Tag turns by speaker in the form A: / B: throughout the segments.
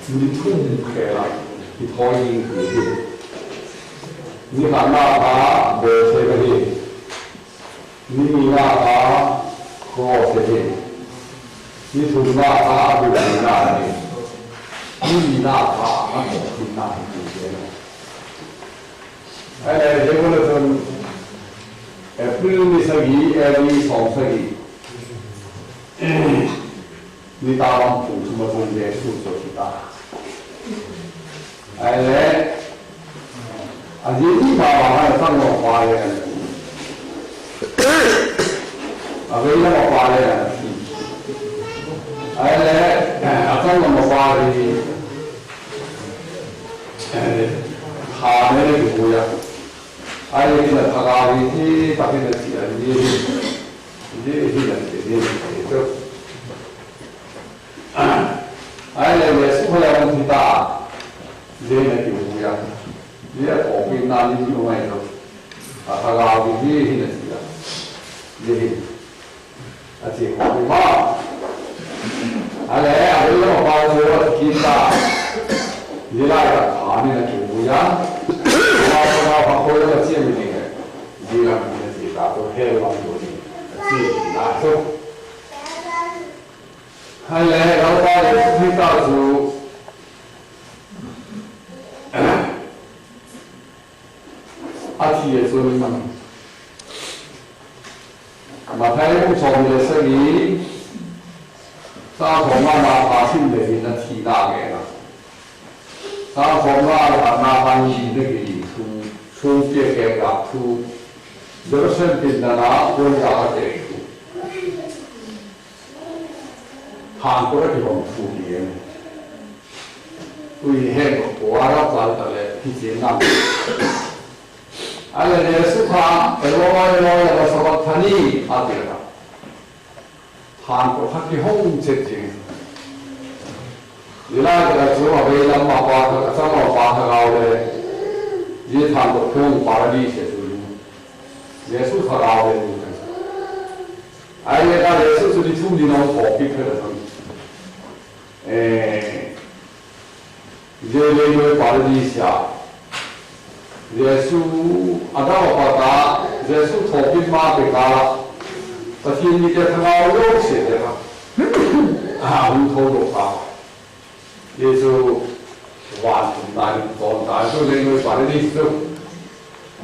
A: 你痛开了，你讨厌鬼的，你喊那他没这个的，你那他好这个，你从那他不是那的，你那他那是那的的。哎，这个呢是，不是你生意，你创生意。你打完补什么中间数就去打，哎嘞，你打完还有上过花的，为什么花的？哎嘞，上过花的，他那个不一样，哎，你那他家里去打拼的钱，你就。哎，那苏克兰问题大，这个就不一样。你要搞平那你就买了，他家的这些的是啊，这些，这搞平嘛，来，为什么把这个平大？你那个看的就不一样，把后头的见面的，你那边的这个都黑往多的，这那都。后来老把人推到出，提也说嘛，马太用从的生意，他从那发现的那提大给了，他从那翻译那个出别给了出，这个生病的那国家的。韩国的地方出的，对那个国外找的嘞，比较难。那是他，那个什么他呢？他这个，韩国他的红色的，你那个只话为了嘛花的，怎么花的高的？你韩国空花的一些是，也是他高的。哎，那也是你处理那种货币的东西。这个法律下，这是按照我打，这是投币码的打，但是你这他妈有些的啦，无头有打，也就完全大做大，就认为法律是，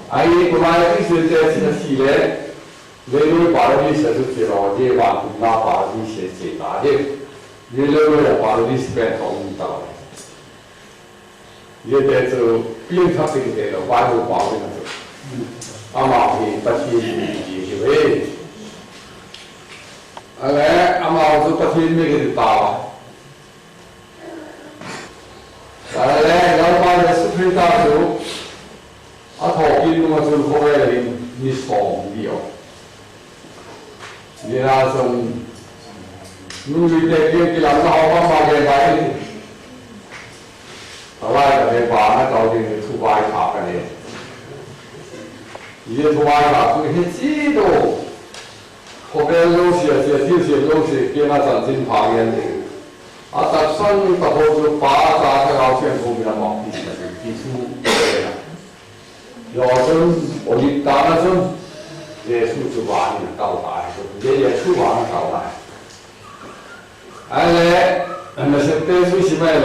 A: 哎，不然这些这些系列，认为法律是这了，这完全拿法律是最大的。你认为法律是变通道，你这就变成这个外国法律了，阿妈是不听是为，来阿妈是不听那个道，来老板的是推大手，头边我就可以你爽的哦，你那种。努力的给人好方法给来，后来就把那到底出外卡的嘞，也出外卡，所以知道后边有些有些给那真正发言的，但算到后就把咱这个全部给他往地上提出来了，要真我一打那阵，也出去玩的到达，也出玩到达。哎嘞，那是对出什么嘞？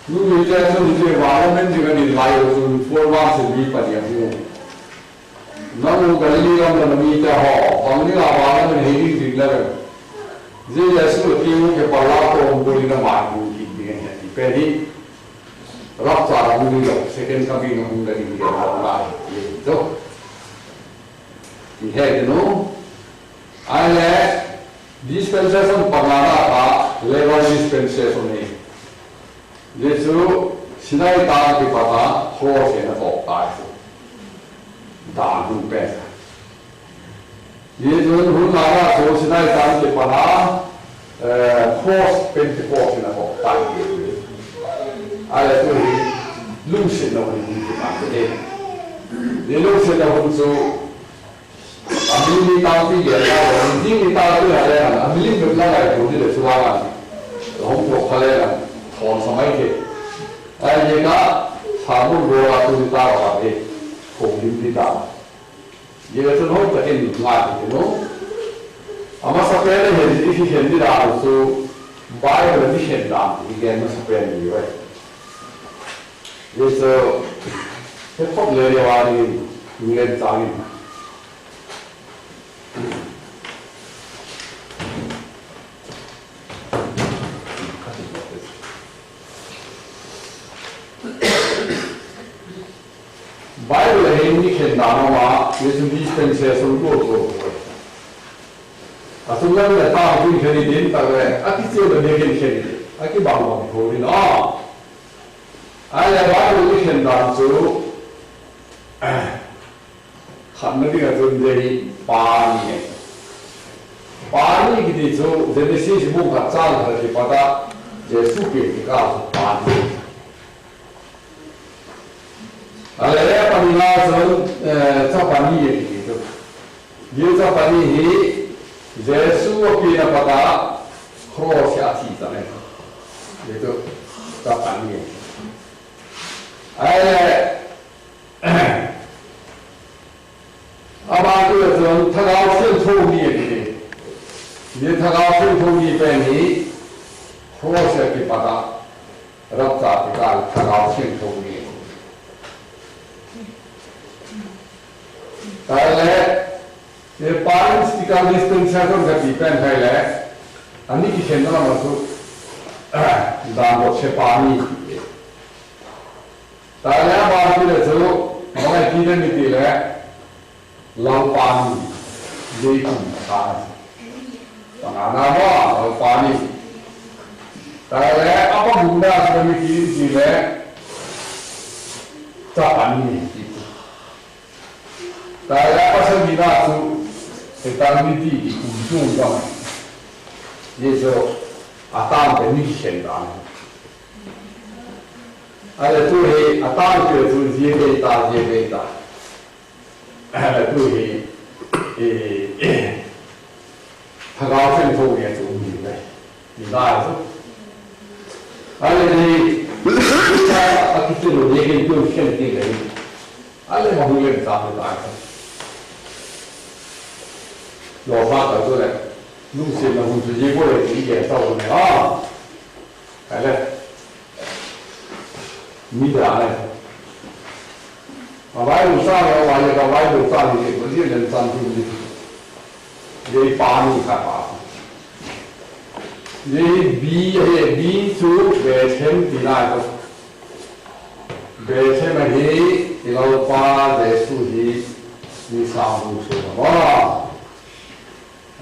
A: 如果这样子，我们这个人来有时说话是没法讲的。那我跟你讲的没得好，反正我们黑的那个，这也是我听我把老多我们的马路的那个白的，老早我们有second coming我们的那个老大也走，你看的喏，哎嘞。dispensation pangana ka level dispensation ni ye chu sinai ta ki pata ho se na ko ta da hun pe ye chu hun na ra so sinai ta ki pata force 24 na ko ta ale tu lu se na hun ki pa de ye lu se na hun chu Ambil tahu dia, ambil tahu dia ada, ambil berlalu itu dia suara, orang còn समय के ये का साबुन रोला तो निता रहा है कोई निता ये तो नो तो इन मार नो अमा सपेरे है इसी हिंदी रात तो बाय बड़ी हिंदा ये ना सपेरे ये ये तो ये खूब ले वाली इंग्लैंड ताली बाइबल है इनकी खेलनामा माँ ये सुनी स्पेंसर सुनको तो असुल्ला में था अभी खेली दिन तक है अकिसी वो लेकिन खेली अकी बाबू अभी हो रही ना आया बाइबल की खेलनाम जो खाने का जो जरी पानी है पानी की दी जो जैसे सीज मुंह का चाल है कि पता जैसे के का पानी अरे पनीला जो चपानी ये तो ये चपानी ही जैसे वो पीना पता क्रॉस या चीज़ है ये तो चपानी है अरे अब आगे जो थकाव से थोड़ी है ये थकाव से थोड़ी पे नहीं क्रॉस या की पता रब जाते का थकाव से थोड़ी है पहले ये पारंस टिका डिस्पेंसर को गति पेन पहले अन्य की क्षेत्र में तो दांतों से पानी पहले बात की तो हमारे कीड़े मिट्टी ले लाल पानी ये कौन बनाना लाल पानी पहले अब बुंदा से मिट्टी ले पानी大家不是你那就是当地地古种的，也就当的你现当的，而且对于当的就也给打，对他高兴后面就明白，你那是，而且他这种也给就现定的，而且我们也打的打。老发到这来，弄些那种直接过来理解到我们啊，来了，你咋嘞？外头上来，外头到外头上的，我这人上去的，这八米才八，这比出白天的那个，白天嘛嘿，这个八在树里，你上路说的哇。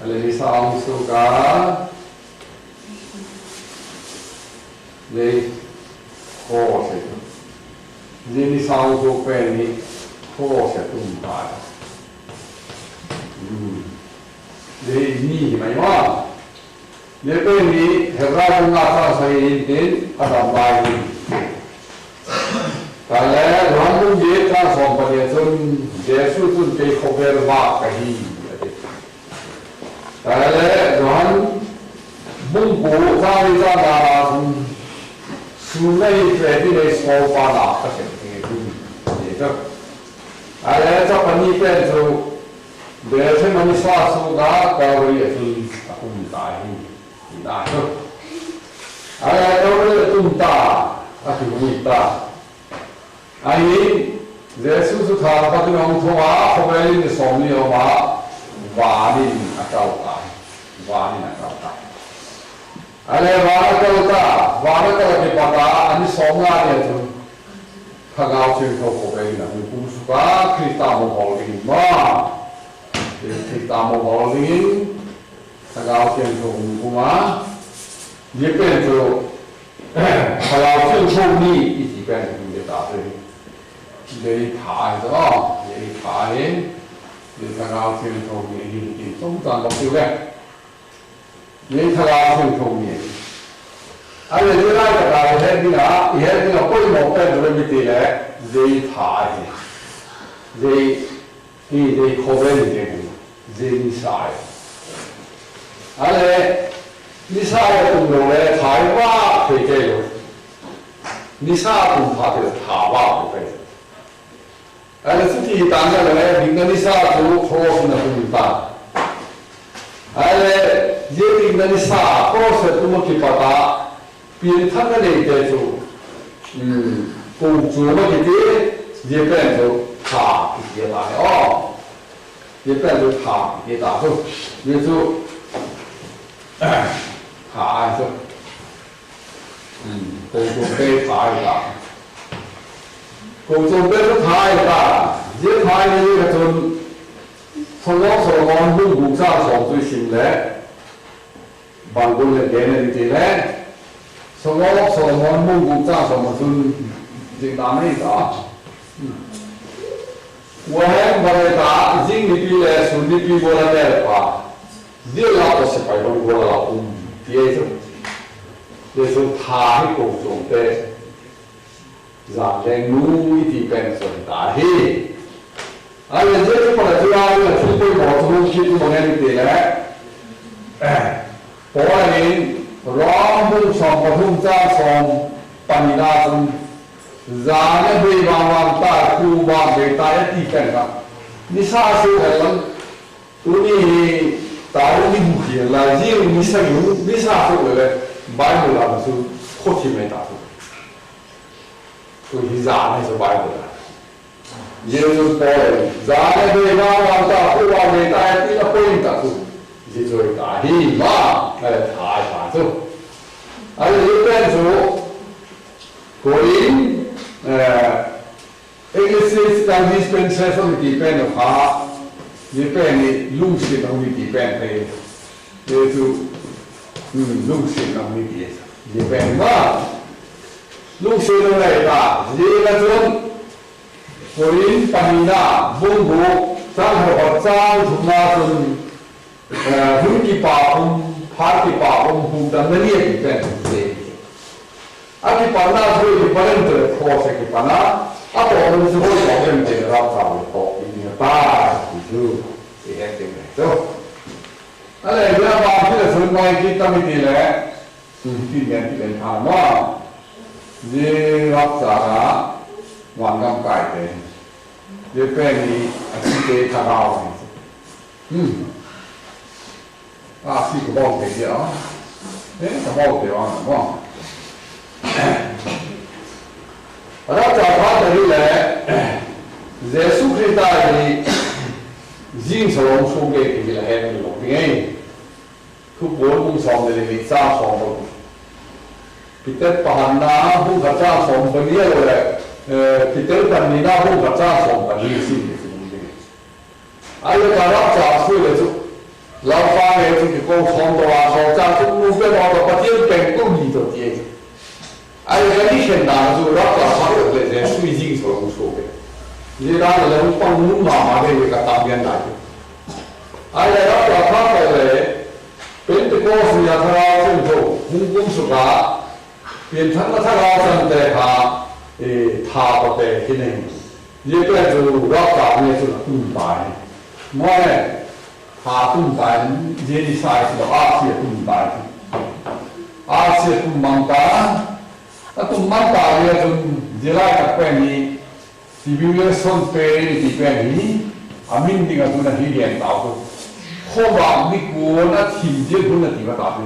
A: Alay sa uso ka le kose ni sa uso pe ni kose tumpa le ni mai ma le pe ni hebra na sa sai din adam bai ni ka le ram ye tra som pa ye sun jesu sun pe khober ba ka hi पहले रोहन बुंगो जाने जाना सुने इतने ने सोपाना करते हैं ये तो अरे जब पनी पे जो वैसे मनुष्य सोगा कौड़ी ऐसी अकुंता ही ना तो अरे कौड़ी तुमता अकुंता आई जैसे सुधा पति हम थोड़ा खबर नहीं सोनी होगा वाणी अकाउंटा वाणी अकाउंटा अरे वाणी अकाउंटा वाणी अकाउंटा के पता अन्य सोना ने तो खगाव से तो हो गई ना मुझको क्रिस्तानो होल्डिंग माँ क्रिस्तानो होल्डिंग खगाव से तो मुझको ये पे तो खगाव से तो नहीं इसी पे मुझे ताते ये था तो ये था है ये थकाव से उठोगे ये तुम तो बच्चे हैं ये थकाव से उठोगे अरे ये ना थकाव है कि ना कोई मौका जो मिलती है ये था ये खोबरे नहीं ये निशाय अरे निशाय तुम लोग है थाईवा फेंके लो 你啥都怕的塔瓦不会。而且自己当下来，你跟你啥都好心的不办。而且也你跟你啥好些都没去把它，别人他们那个就，工作嘛这些也变就塔也大哦，也变就塔也大就，也就，塔就。工作被抬大，工作被都抬大，这抬的这个就从我所讲路路上所最新的，办公的点的这呢，从我所讲路路上所最这哪里的？我还没打，已经你比来，兄弟比过来的话，这老多是摆动过了，别种。就是他的工作的，让人努力的变成大黑。而且这个本来就要个准备好东西，怎么样的呢？后来人让不上不通站上，把你那种让人被往往大苦往被大的地方上，你啥时候还能？如你大陆你不去了，只有你使用，你啥时候来？买不了的时候，火气没打住，所以燃的是买不了。也就是说，燃的对往往大，不往没大，对了不能打住，也就是大气嘛，太打住。而且一边做，个人exercise 当 dispensation 的地方的话，一边的路线当的地方的，也就。路线能力的，也变嘛。路线能力大，这个种，个人办理啦，文物，张和张从那种，经济把控、party把控、负担能力也变这些。啊，去办那所以不能得考试去办啦，啊，我们是会考验这个老早的考，一定要大，就这样子的，走。哎，这样把这个存款给他们的来，今年看嘛，这老早啊，晚上改的，这边的是给看到的，啊，是个包给的啊，什么给完了嘛？老早他这里来，在苏克大的人手输给这个还没弄的。ทุกคนมุ่งสองเลยมีสร้างสองคนพิเตอร์ปานน้าผู้กับสร้างสองคนนี้เลยพิเตอร์ปันนี้น้าผู้กับสร้างสองคนนี้สิไอ้การรับจากช่วยเลยทุกเราฟังเลยทุกที่เขาสองตัวสองจากทุกมุมเป็นเราปฏิบัติเป็นกู้ดีตัวเดียวไอ้การที่เห็นนาทุกรับจากเขาเลยเนี่ยช่วยยิ่งสองคนช่วยนี่ร้านเราปังมุ่งมาเลยกับตามยันได้ไอ้รับจากเขาเลยเป็นตัวก็สุยาทราซึ่งโตหุ่นกุ้งสุกาเป็นทั้งทราซึ่งแต่หาทาปเตหินเองยี่เป็นจูรักษาเนี่ยสุดตุ้มตายเมื่อหาตุ้มตายยี่ดีไซน์สุดอาเซียตุ้มตายอาเซียตุ้มมังตาถ้าตุ้มมังตาเนี่ยจนยี่ไล่กับแป้งนี้ที่วิวเล่ส่วนเป็นที่แป้งนี้อามินดิ้งกับตัวนั้นที่เรียนต่อ后往美国那挺结婚的地方打拼，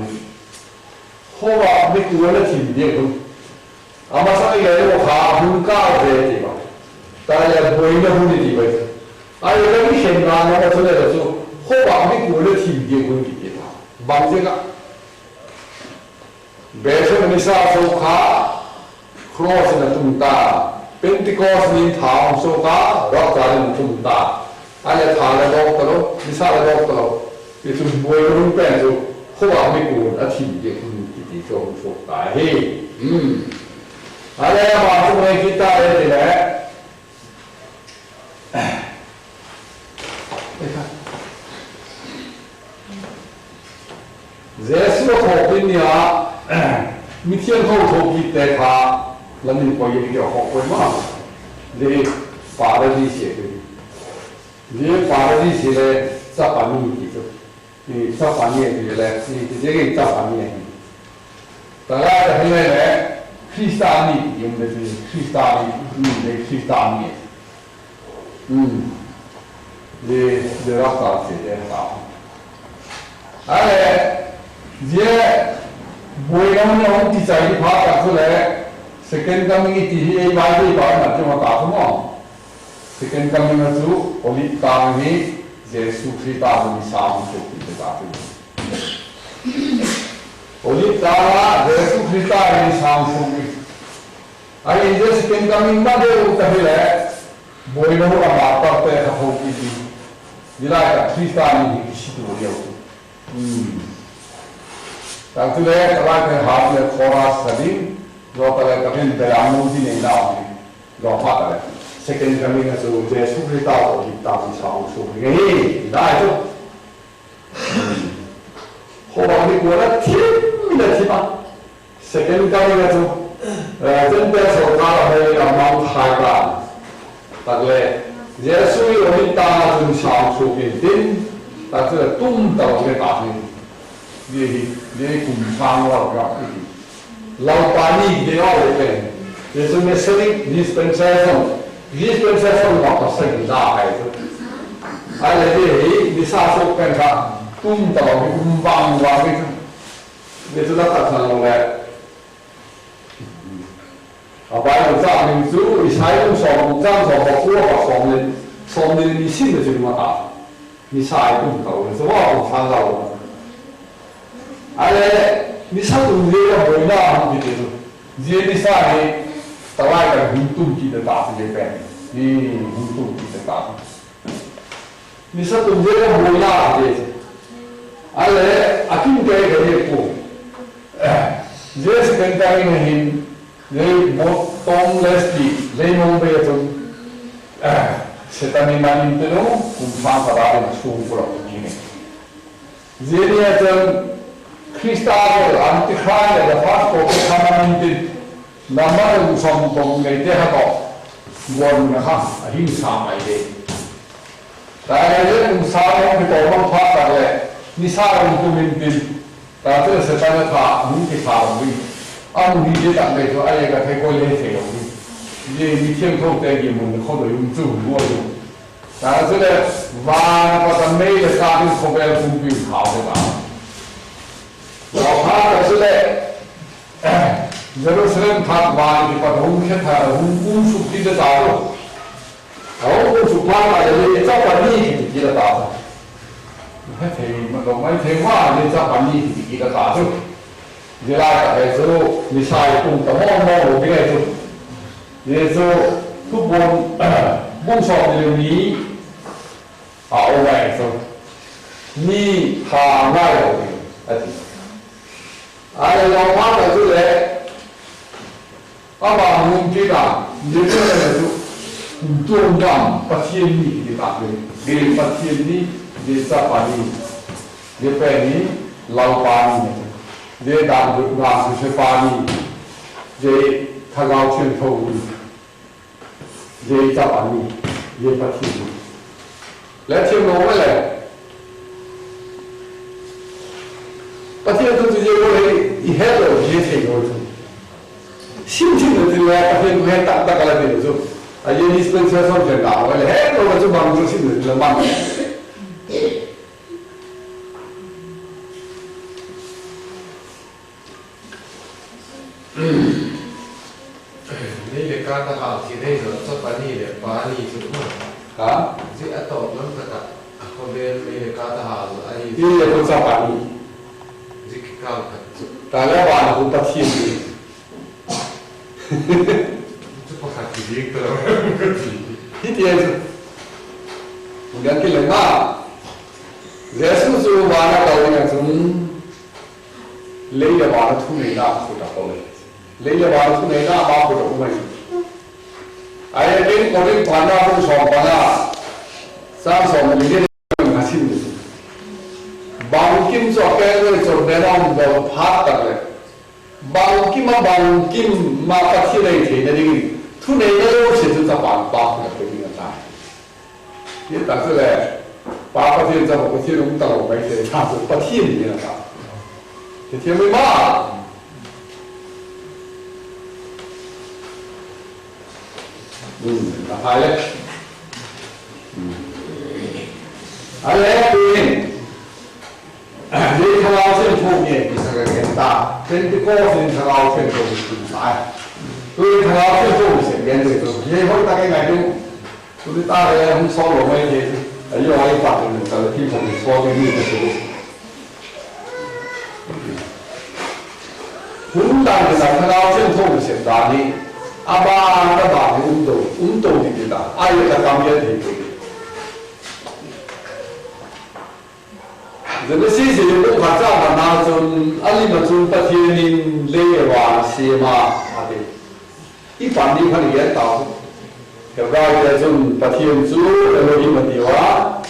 A: 后往美国那挺结婚，阿妈上一个我哈婚搞的地方，大家不应该婚的地方，啊，有个你现在我出来的时候，后往美国那挺结婚的地方，忙这个，别说你啥时候卡，cross 的这么大，Pentecost 你堂说卡，老早的这么大。ada thala dok talo misala dok talo itu boy rung pen so khowa mi ko athi de kun ti so so ta he ada ma so mai kita de le zesu ko pin ya mi thian ko ko ki te kha lamin ko ye ki ho ko ma le paradise ke ये पारदीस है चपानी की तो ये चपानी है ये ले ये ये चपानी है तला रहने ले Kristani yung dari Kristani ni Kristani de rasa se de ta ale je boy nam ne ti sai pha ta so le second coming ti hi ba ti ba na ti ma ta so mo second coming na su oli ta ni Jesus Krista ni sa mu so ti ta ti oli ta Jesus Krista ni sa mu so ti ai je second coming ma de u ta hi le boy no la ma ta te ka ho ki ti dila ka Krista ni ki si tu yo ta tu le ta ba ke ha le khora sa din do ta le ka ben de amu di ne la ni do pa ta le second coming na so Jesus Krista ko ki ta ni sa mu so ni da to ho ba ni ko la ti na ti ba second coming na so真的手拿了黑了忙开吧大哥耶稣有你打成上手给顶但是东道给打成你共产了老板你给要的呗也是没生意你本身我不生意大孩子还来这你啥时候干啥东道给公帮我你知道他成了把有这民族，你采用双这样说和我把双的你信的就这么大，你采用到的是我不看到的，而且你上东西要回那你就是，你啥的，到外个运动机的打这些呗，你运动机的打，你上东西要回那的，而且阿金给个也不，这是跟咱们hin。Jadi motong lesti, lemong betul. Setan iman itu kumpulan pada masuk pulau ini. Jadi ada Kristal anti-Khrist ada pas kau kaman itu nama usam penggai dia kau buat nak ahim sama ini. Tapi usam itu orang pas ada ni sahaja untuk minta. Tapi setan itu mungkin sahaja. Ông đi đặt về cho ai cả thấy coi lên thể rồi đi thiên không tay gì mình không được dùng chung mua được đó cho nên và tầm này là sao thì không phải không bị khảo thế nào và là cho nên Jerusalem phát và thì bắt hung chết thà hung cung sụp đi được đâu hung sụp phát là để cho bản đi thì chỉ là tạo hết thì mà còn mấy thế hoa để cho bản đi thì chỉ là tạo thôi giờ là cái số mình xài cùng tấm mông mông cái này thôi giờ số thuốc bông sọt thì ní ảo này thôi ní hàng ngay rồi ai là phát là chỗ đấy các bạn muốn cái nào nếu như là chỗ tôn trọng phát triển đi thì tạo để phát triển đi để sao phải đi để phải đi lâu pan để đạt được ngàn sự sẽ phá đi để thằng ao truyền thống đi để chấp ăn đi để phát triển đi lấy thêm nó mới là phát triển tôi chỉ có thể đi hết rồi dễ thấy rồi xin chừng thì là phát triển hết tất cả là đều rồi à giờ đi spend sẽ xong chuyện nào vậy hết rồi mà chúng bằng cho xin được là bằng
B: นี่เลยการทหารที่ได้เราจะปานี่เลยปานี่สุดมั้ง
A: hả
B: ที่อัตโตมันก็ตัดคนเรียนนี่เลยการทหารไอ้
A: ที่เรียนคนสอบนี่
B: ที่ก้าวกัน
A: แต่แล้ววันคุณตัดทีมดี
B: จะประกาศที่ยิ่งตัว
A: ที่เดียวมันกันกี่เลยมาเรื่องส่วนวันเราเนี่ยจุนเลี้ยงวันทุนในหน้าสุดท้ายเลยเลี้ยงวันทุนในหน้าบ้าสุดท้ายเลยไอ้เรื่องคนที่ผ่านหน้าผู้สอบผ่านหน้าสร้างสมบูรณ์ที่มันหาชิ้นเลยบางกิมสอบแก้เลยจนได้น้องเราพักกันเลยบางกิมมาปฏิเสธที่นั่นเองทุนในหน้าเราเสียจุดจะผ่านบ้ากันเป็นยังไงที่ตั้งแต่แรกป้าปฏิเสธจะบอกว่าที่ลุงตลกไปเสียท่าสุดปฏิเสธนี่นะครับที่เที่ยวไม่มาก หายเลยอะไรเป็นนี่ทางเราเส้นทุกเนี่ยที่สังเกตตาเป็นที่ก็เส้นทางเราเส้นทุกสิ่งสายคือทางเราเส้นทุกสิ่งเดียวเลยตัวยี่ห้อตาแก่ไงดูตัวตาเลยมันซ้อมลงไม่ดีไอ้ย่อยปากหนึ่งแต่ที่ผมซ้อมไม่ดีก็คือหุ่นดันเป็นทางเราเส้นทุกสิ่งดานี้อาบ้าระบาดอุ่นโตดีดีละไอ้เรื่องการเงินดีดี这个事情我看这么拿中，阿里嘛中白天人来话些嘛，啊对，一般的看也到，个外的中白天做，罗伊嘛的话，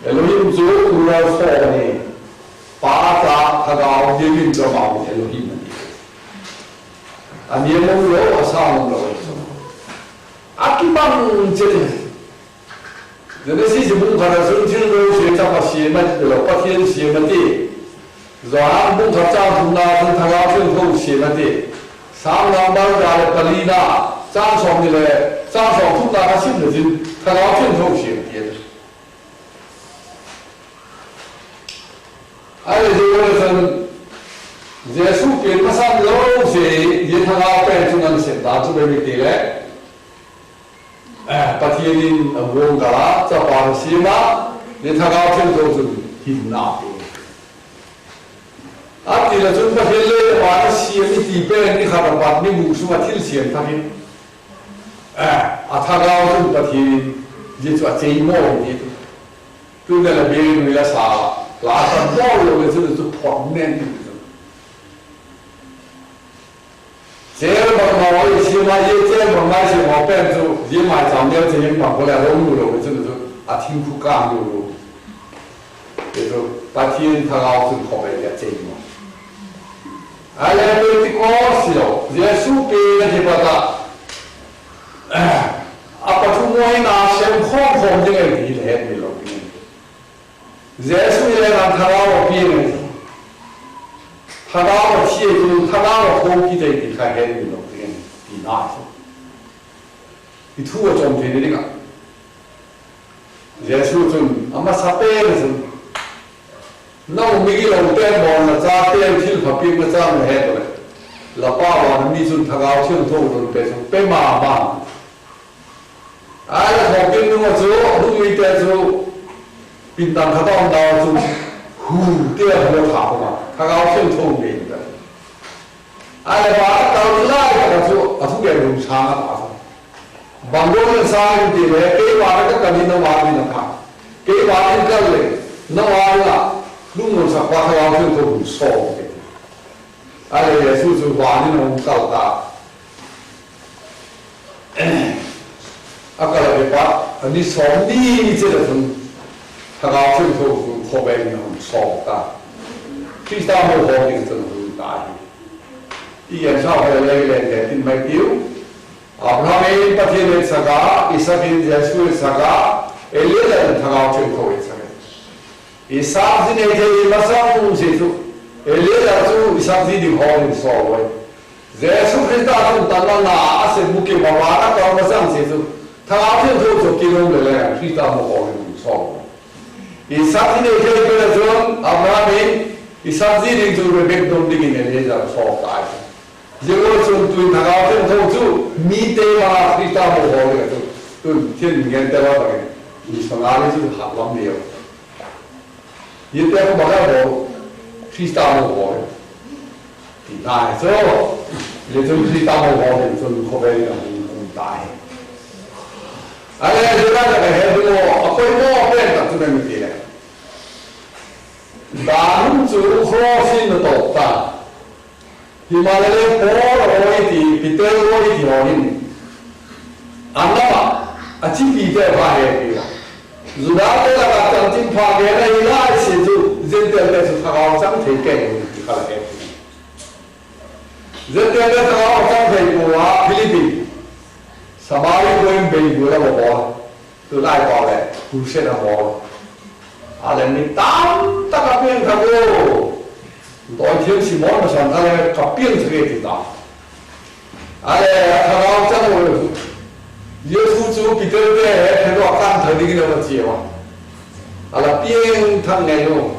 A: 罗伊做不要说呢，巴扎他搞的运作嘛，罗伊嘛的，啊，你们有啥弄了？啊，基本这。这个事情我看到从今后学怎么写嘛，了白天写嘛的，然后我看张同那从他那最后写嘛的，上两班家的本里那张爽的嘞，张爽从那他写的就他那最后写的，哎，这个是这书编不上老写，也他那边就能写到这边的嘞。白天人我噶啦，这把西嘛，你他搞清楚是挺难的。啊，对了，从白天来话，西你地边你看到把你木树啊挺闲他的，啊，他搞从白天你做这么的，对的了，别人为了啥？拉上包了的，这个是团面的。这个嘛，我起码也这么买些我变做，也买上了这些嘛，后来我们了，真的是啊，挺苦干的咯。就是白天他搞是靠边的这嘛，哎呀，对的高是哦，这书边的把它，啊，把中国人拿先空空这个地来的了，这书来让他搞边的。他那个铁路，他那个空气在地开黑的路边，地那是，你土个种田的那个，这时阵阿妈撒白的时候，那我们给老边忙了，扎边去旁边个扎么黑的嘞，老爸爸的米阵他搞清楚了，别说别麻烦，哎，旁边那个走，路一点走，平常他到那走。第二个查嘛，他搞清楚明的，哎，把到底来个就啊，突然用查啊打上，网络上上的嘞，给娃那个跟你那娃的那看，给娃那个嘞，那娃那路上上话他搞清楚很少的，哎，也就是娃的那种高大，啊，个来把你从你这个从。他搞清楚是后边的很少的，第三个方面真是大的。一眼上回来来定没丢，啊，他们白天的这个，一三天在树的这个，一两人他搞清楚的这个，一三天那天马上东西做，一两人做一三天的好的少的，在树的大树当然拿是不给娃娃那搞马上去做，他搞清楚就给弄的来，第三个好的少的。一三天那天过来说，阿妈们，一三天那就被别东的给人家说大的，结果从对他搞清楚就米得嘛，第三个好的就天天得了的，你从哪里就好了没有？也得不马上好，第三个好的，第三个也就第三个好的，就后边的很大。哎，这那个还是我，会我变的这个问题嘞。男主核心的导弹，你妈的嘞，波罗一地，比德罗一地好听。安那嘛，啊，这比在发现的啦。如果那个将军发现了，伊拉是就人家那是他搞张推给的，他来的。人家那他搞张推过啊，菲律宾。什么一个人美国那个包，都来包嘞，不是那包。啊，人们当大个变他个，当天是忙不上他嘞，他变这个地方。哎，他搞这个，耶稣主彼得的很多干头的那么接哇，阿拉边他那种，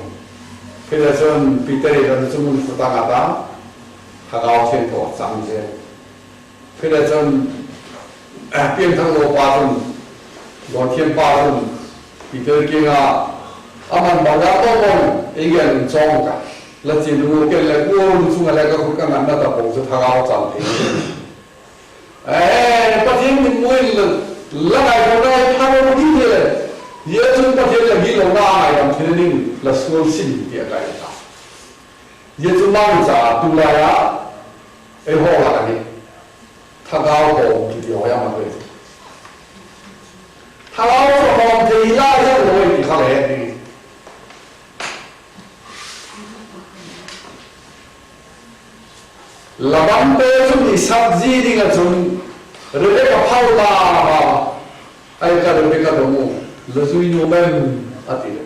A: 彼得说彼得的人中文负担阿当，他高天多长些，彼得说，边他罗巴中，罗天巴中，彼得给啊，阿们马拉多蒙一个人装的，那进入跟来过路中来个会跟俺那的公司他高长的。ประเทศมันมวยละไงคนได้ทำอะไรที่เลยเยอะจนประเทศอย่างนี้เราได้ทำที่นี่ละส่วนสิ่งเดียวกันเยอะจนมั่งจะดูแลไอ้หัวอะไรนี่ถ้าเราโกงทีเดียวยังมันเลยถ้าเราโกงทีละยังรวยที่เขาเลยนี่ละบังเตจุนี่สักจีนี่ก็จุนเรื่องกับพ่อตาไอ้การเรื่องกับดงละจุยโนเมนอะติเลย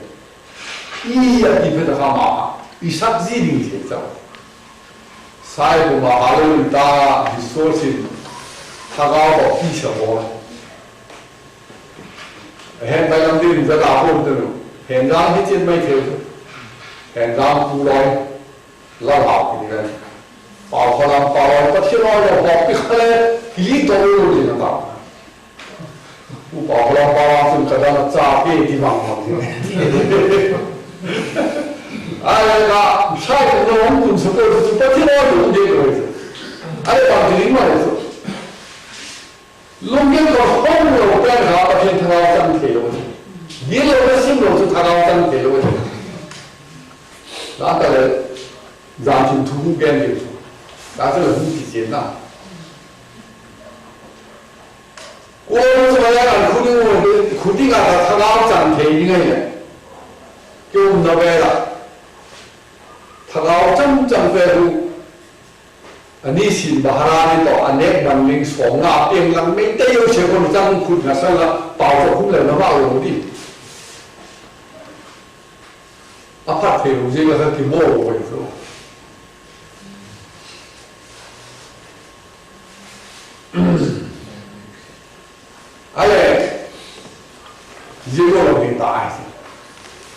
A: อีอะที่เป็นข้ามาอีสักจีนี่เจ้าสายบุมาฮาลุตาดิสโซซินถ้าเราบอกพี่เชื่อว่าเห็นไปลำดินจะด่าพูดตัวเห็นร้านที่เจ็ดไม่เที่ยวเห็นร้านผู้ลอยละหลอกกัน bảo họ làm bảo có thiếu nói là họ biết cái lý do gì nó bảo bảo làm bảo chúng ta đang trả tiền thì bằng không ai là sai cái nó không dùng số tiền chúng ta thiếu nói được gì rồi ai bằng cái lý mà rồi lúcนี้ก็ห้องเราเป็นหาประเทศทางเราจังเที่ยวยี่เราไม่สิ่งเราจะทางเราจังเที่ยวแล้วแต่เลยจำถึงทุกเรื่องอยู่那这个很体现呐。我怎么样？肯定啊，他老长天应该的，给我们那边了。他老真正在乎，你信巴哈拉的到，那文明双啊，变人没得有些可能真苦那算了，保护不了那么容易。啊，怕退路这个是挺莫我的说。哎，一个人给打一次，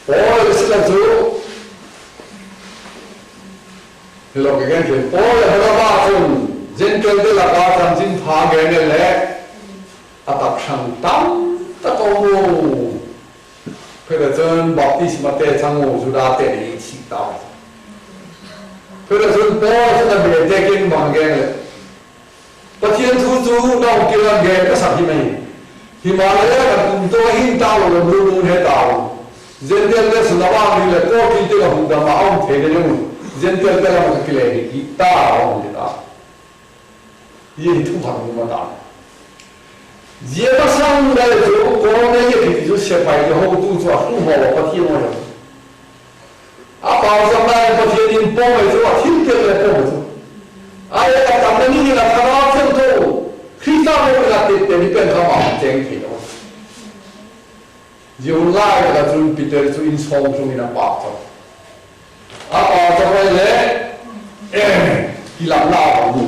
A: 我是来做，你老给看见，我那个巴中，人跟的那巴中真怕给人来，啊，打上当，打到我，佢哋真目的是乜嘢？趁我做打地一起打，佢哋真波真係未得見望嘅。ประเทศทุกๆเราเกี่ยวกับแกก็สักที่ไหนฮิมาลัยกับกลุ่มตัวหินดาวเราดูดูให้ดาวเจนเดลเลสนาวามีเลยก็คิดว่าหุ่นดำมาเอาเทเดนุเจนเดลเดลมันก็คิดเลยกีตาร์เอาเลยนะยี่ทุกพันมันดาวเจ้าสังได้जो कोरोना ये भी जोเสียไปจะเขาดูว่าหุ่นหัวประเทศมันอ่ะบางสมัยประเทศนี้ป้องไว้ว่าทิ้งเกลือป้องไว้哎呀，咱们你那他妈正头，黑上面那得你变他妈真气了。有来个就比得就因冲中那巴掌，啊巴掌回来，伊拉那网路，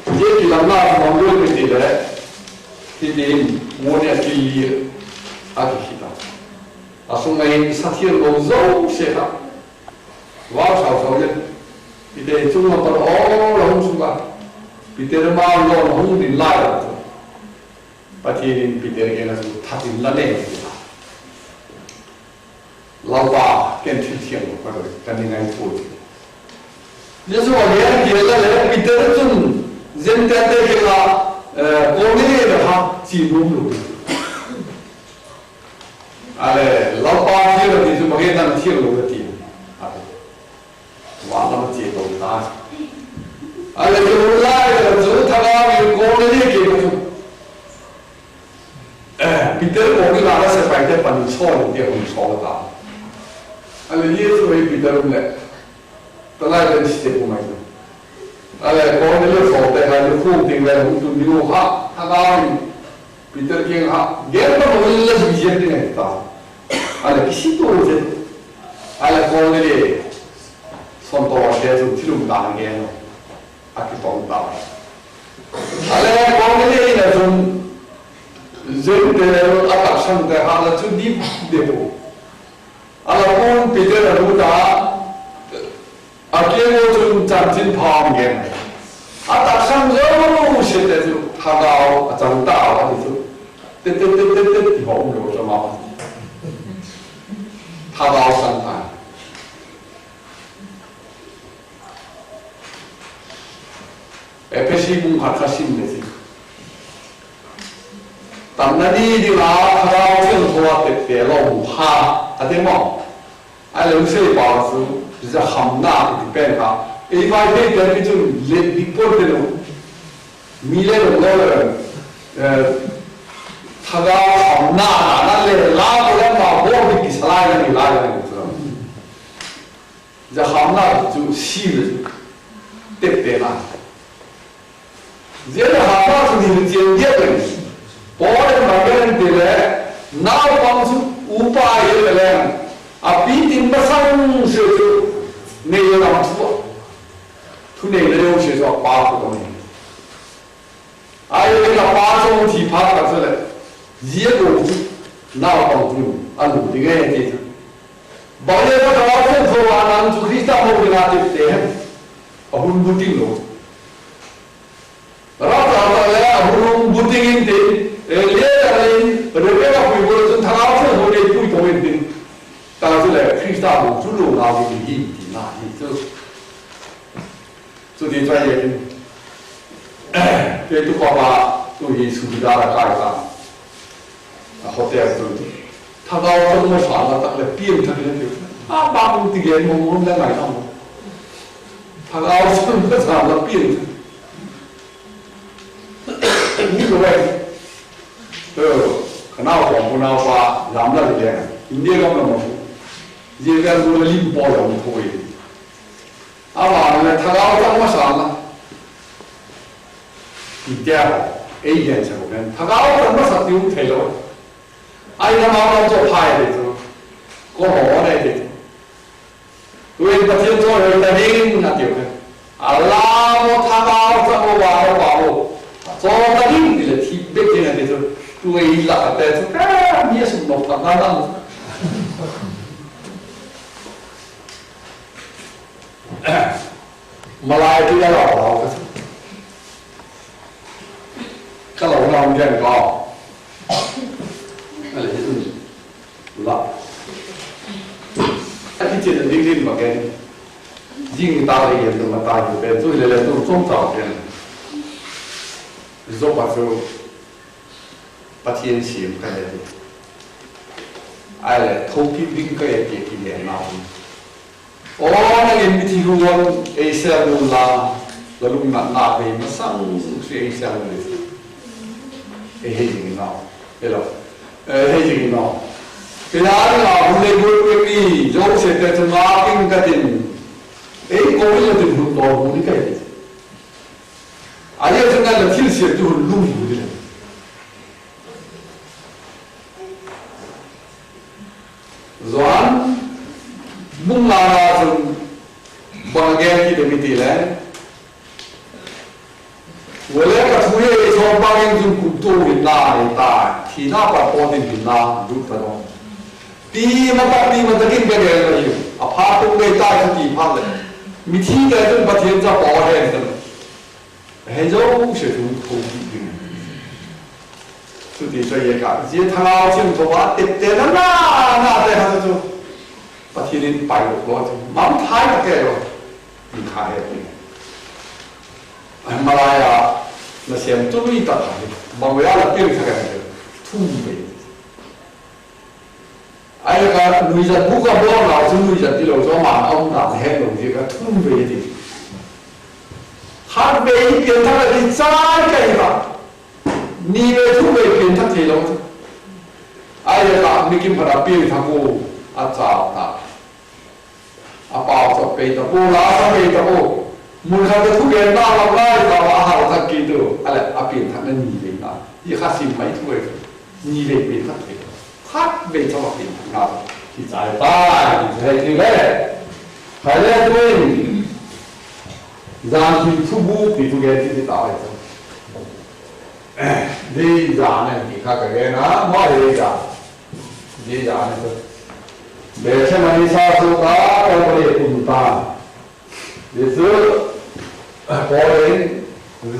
A: 这伊拉那网路的地嘞，这地我呢地啊就去了，啊从那沙铁路走些了，往上走的。ปีเตจุ่มมาตลอดเราหุ่นสุกะปีเตเรามาลองหุ่นดินไล่เราประเทศนี้ปีเตเองนะสุทัดดินละเล่เราบ้าเก่งที่เที่ยงก็เลยกันยังไงพูดนี่ส่วนนี้เดี๋ยวเลยปีเตจุ่มเจนเตเตเองละโกนี่นะครับจีนุ่มลูกอะไรเราบ้าที่เราที่สุมาเห็นนั่นเที่ยงลูกทีว่าเราเจตนาอะไรก็รู้ได้แต่จุดทางเราอยู่โกนนี่เกี่ยวกับปีเตอร์บอกว่าเราจะไปได้ปันช่อเดียวช่อตาอะไรยี่สิบปีเตอร์เนี่ยตอนแรกเป็นสิบปีมั้ยอะไรโกนนี่สอบแต่การคู่ติงเลยหุ่นตุนดิวฮะทางเราปีเตอร์เก่งฮะเกี่ยวกับมันเรื่องวิจัยเนี่ยตาอะไรพิชิตตัวเจอะไรโกนนี่ส่วนตัวเชื่อสุดที่ลุงตาเงี้ยอากิตองตาอะไรกองนี้เนี่ยจน sang cái hàng là chút đi đều con bị thế là đủ đã kia ngô chung chân chân phong nghe ta sang lâu sẽ thế chứ hàng gạo chẳng tạo thì chứ tết thì họ không được cho mà hàng gạo sang phải FSC cũng hạt khá xin đấy chứ tầm này đi là hàng gạo chân thua tết tết lâu ha thế mà ai lấy xe bảo số giờ hầm na thì bên ha ấy vài cái cái chỗ lên report đấy luôn mile rồi hàng gạo hầm na nó lên lá cái đó mà bố bị cái salai này lá này giờ hầm na chỗ xí rồi tết tết na giờ hầm na thì mình chỉ biết rồi bố em mà cái này thì là nào bằng số upaya cái này api tin basang se ne yo na thu ne le yo se so pa ko ne ai le la pa so thi pha ka se le ye ko na pa tu alu de ge te ba le ko da ko so anan tu krista mo ge na te ahun buting lo ra ta le ahun buting in te le le re ka pu ko sun tha ko ho ne pu ko in tin当然了，看大陆主流那个意义那这点专业人，这都爸爸都是属于大的干啥，好点子，他搞这么长了，当然变他的就把我们这个蒙来买上，他搞这么长了变，无所谓，可那黄不那花，咱们这边，你这个么？ये क्या गोली बॉल हम कोई अब आने थकाव तो हम साला क्या एक जन से हो गए थकाव तो हम सत्य उठ थे लो आई ना मामला जो फाय दे तो को हो रहे थे तो एक बच्चे तो है नहीं ना क्यों है अल्लाह वो थकाव तो वो वाओ तो तभी ले ठीक बेचे ना दे तो ये इल्ला करते तो क्या ये सब लोग थकाना Malay cái đó là cái lẩu nào cũng vậy có, cái này là cái chuyện là đi mà cái riêng ta là hiện tượng mà taอยู่เป็น所以咧都中早点，做把就把天气开来的，哎咧头皮顶个也别几年了。哦，那个米提鲁文，A线路啦，那路那边嘛上是 A 线路的，黑人闹，对了，黑人闹，其他的啦，我们那边有些在从那边个的，高一点的多，我们个的，而且现在的天气就路有的。Zoan mung lara jung banggen ki demiti le wala ka thuye so banggen jung ku to ri na ni ta thi na pa po din din na du ta do pi ma ta kin be le ri a pha tu be ta chu ti pha le mi thi ga jung pa thien cha po he de he jo she tu ko tiสุดที่ช่วยกันเสียทางเราเชื่อมตัวติดเต้นน่าแต่เขาจะปฏิรินไปหลบรอดมันท้ายกับแกหรอมีท้ายอะไรอันมาลายอ่ะน่าเสียมจุ้ยตัดบางเวลาเราเปลี่ยนทางกันทุ่มไปไอ้ก็ลุยจัดบุกกับบ้านเราซึ่งลุยจัดที่เราชอบมาเอาหนักแห้งลงที่ก็ทุ่มไปดิฮันเบย์เปลี่ยนทางอะไรจ้าแกอีกอ่ะนี่เลยทุกเรื่องทักทีเราไอ้เรื่องมิกิมพระปีทั้งกูอาจารย์ตาอาเปล่าจะไปตะปูล้าไปตะปูมูลค่าทุกเรื่องน่ารักได้แต่ว่าหาทักกินดูอะไรอาปีทั้งนั้นมีเลยนะยี่ข้าสิ่งไม่ทุกเรื่องมีเลยเป็นทักทีทักเป็นชอบเป็นงานที่ใจตายที่ใจที่แรกใครเล่นด้วยจานที่ทุบบุกที่ทุกเรื่องที่ตายดีจานเนี่ยมีข้ากันนะไม่ได้จ้ะ ये जाने तो बैठे मनीषा सोता और बड़े कुंता ये तो कौन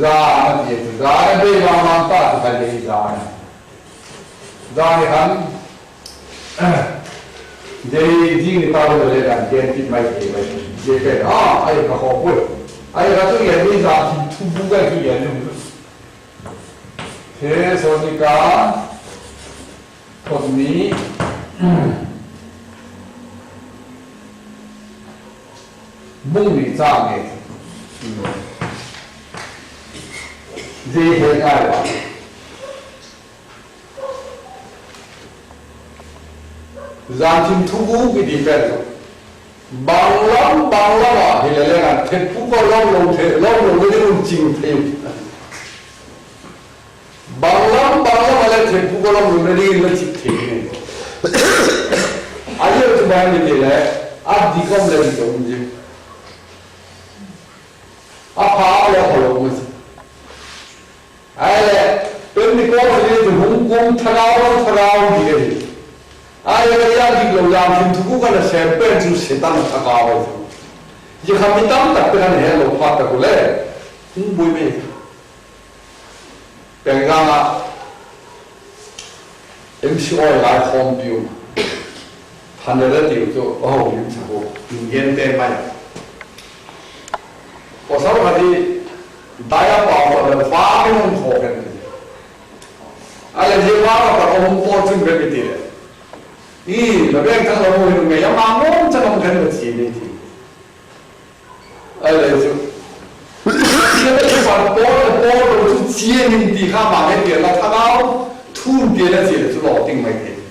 A: जान ये जान भी मानता तो पहले ही जान हम jadi jing tahu boleh kan dia timai dia dia kan ayah kau pun ayah tu yang ni dah bukan tu yang ni he sonika ni mung ni zang ni dia he kai Zanjim tubuh di depan, banglam ah, hilang kan, tempu kau long ni runcing tem. Banglam ada tempu kau long ni runcing tem. Ayo tu bahan ni le, ab dikam lagi tu mungkin. Apa ya kalau mungkin. Ayo, pemikir ni tu hukum terlalu dia. Ayah yang di dalam itu bukan sampai tu setan terkawal. Jika kami tahu tak pernah hello patah boleh, boleh. Pengang MCO lai kompiu, handal dia tu ini cakup, ingin temanya. Pasal tadi daya power dan farming hokan. Ayah jiwa apa pun berbeda. Ih, lebih kan kalau mau yang mampu jangan kan bersih ni. Ada itu. Dia tu pol tu cie ni di kamar dia lah, kalau tu dia lah cie tu law ting macam.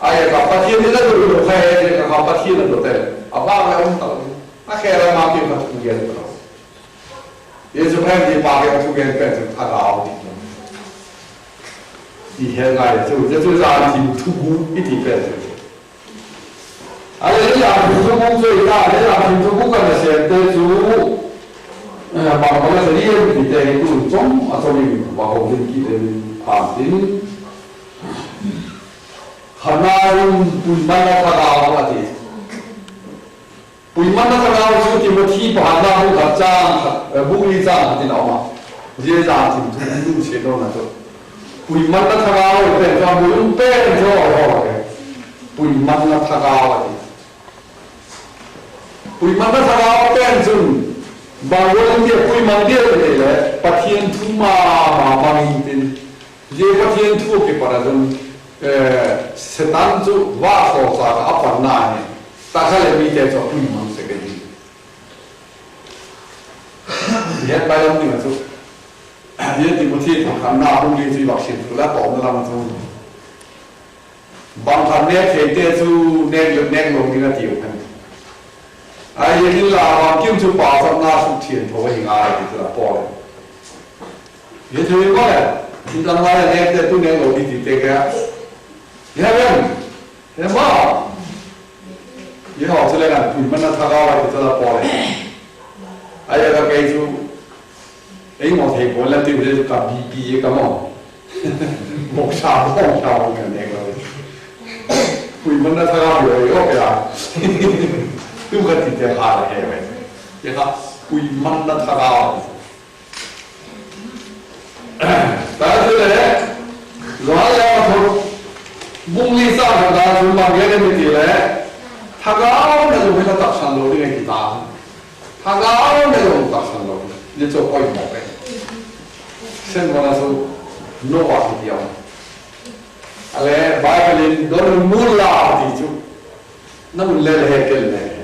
A: Ayah kapal dia lah dulu kaya dia kapal dia lah dulu. Apa orang tahu? Akhirnya makin macam dia tu. Dia sebenarnya dia pakai tu dia kan agak以前哎，就是让进出户一点变成。而且让进出户最大，让进出户干的是得住，包括是业务的都中，所以包括人机的判定，很难不慢的他搞了的，不慢的他搞就怎么提判断不可涨，不会涨，知道吗？这让进出户些东西都。Pui mana thagao pe ka bulu pe jo ho ke pui mana thagao pui mana thagao pe jun bangol dia pui man dia le pathian thu ma bang tin je pathian thu ke para jun setan ju wa so sa apa na ne ta kha le mi te jo pui man se ke ni dia pa yam ni ma so dia di muti kan na hong li ji vaksin tu la pom la ma tu bang kan ne ke te tu ne lo ni na ti kan ai ye la wa kim chu pa sa na su tien tho hi nga ti la po ye tu ye ba tin kan wa ne te tu ne lo ni ti te ka ya ben ye ma ye ho se le kan pu man na tha ga wa ti la po ai ya ka ke tu哎，我睇過咧，對唔對？夾 BB 咁啊，木沙嘅那個，會問得睇下佢嗰個啊，都個直接下嚟嘅咪，一下會問得睇下。但係咧，攞有同夢里山同大眾問嘅呢啲咧，睇下你做咩個特產路呢個其他，睇下你做特產路，你做開幕嘅。Sen mana tu no waktu dia. Ale Bible don mula di tu. Namun leleh keleh.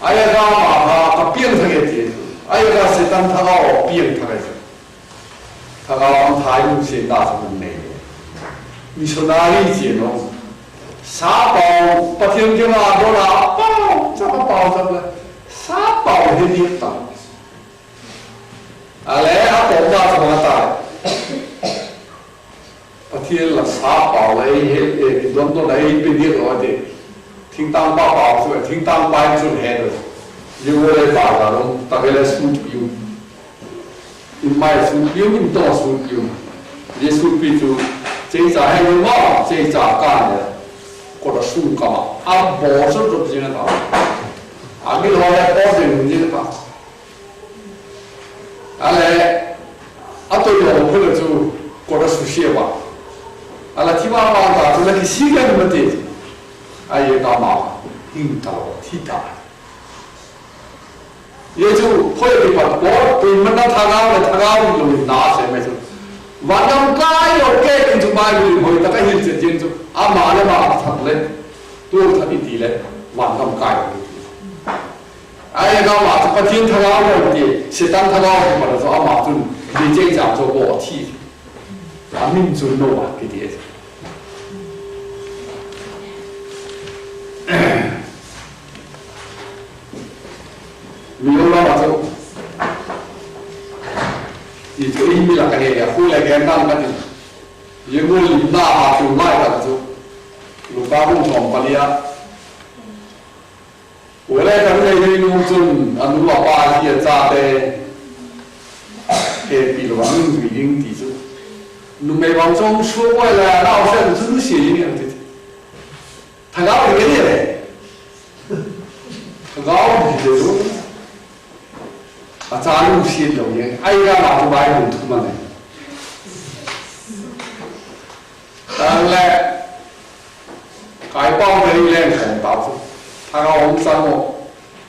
A: Ayah dah kapian sangat tu. Ayah dah setan thagao pian thagai. Thagao thai lu se da tu ne. Missionary je no. Sa bao pathian ke ma do la bao, sa bao sa la. Sa bao he ni ta. Ale apa orang semua tahu. Pathian lah sah lai he, donto lai pedir awade. Tingtang bapa tu, tingtang baik tu he tu. You boleh bawa tak boleh suit you. In my suit you, in to suit you. Dia suit itu 这咋还有嘛？这咋干的？或者树干嘛？啊，不是都这样的，啊，你老来保证这个，啊来，啊对了，或者就或者是些吧，啊来，起码嘛，咋子那个时间那么短，啊也干嘛？领导替代。ये जो होए भी बात बहुत पेमेंट था जो नाश है मैं जो वादम का योग्य कि जो बाय भी होए तक हिल से जिन जो आ माले मार थकले तो थकी दिले वादम का आये का मार पतिन थकाओ होती शैतान थकाओ होती पर जो आ मार जो बीजे जाम जो वो थी आमिन जो नो आ कि दिए मिलोला बाजू ये जो इन मिला कहे या फूल है गैंडा मत ये वो लिंदा आतु लाइ का जो लुकाबू सोमपलिया वेले करने ये नुजुन अनुला पाली जाते के बिलवान बिलिंग दिजु नुमे वांजों शुवे ले लाओ से जुनु xie yin yang de ta ga ge de le ta ga de de啊，扎入心有人，哎呀，老子买路途嘛呢？当然，海报的一辆很大子，他讲红山哦，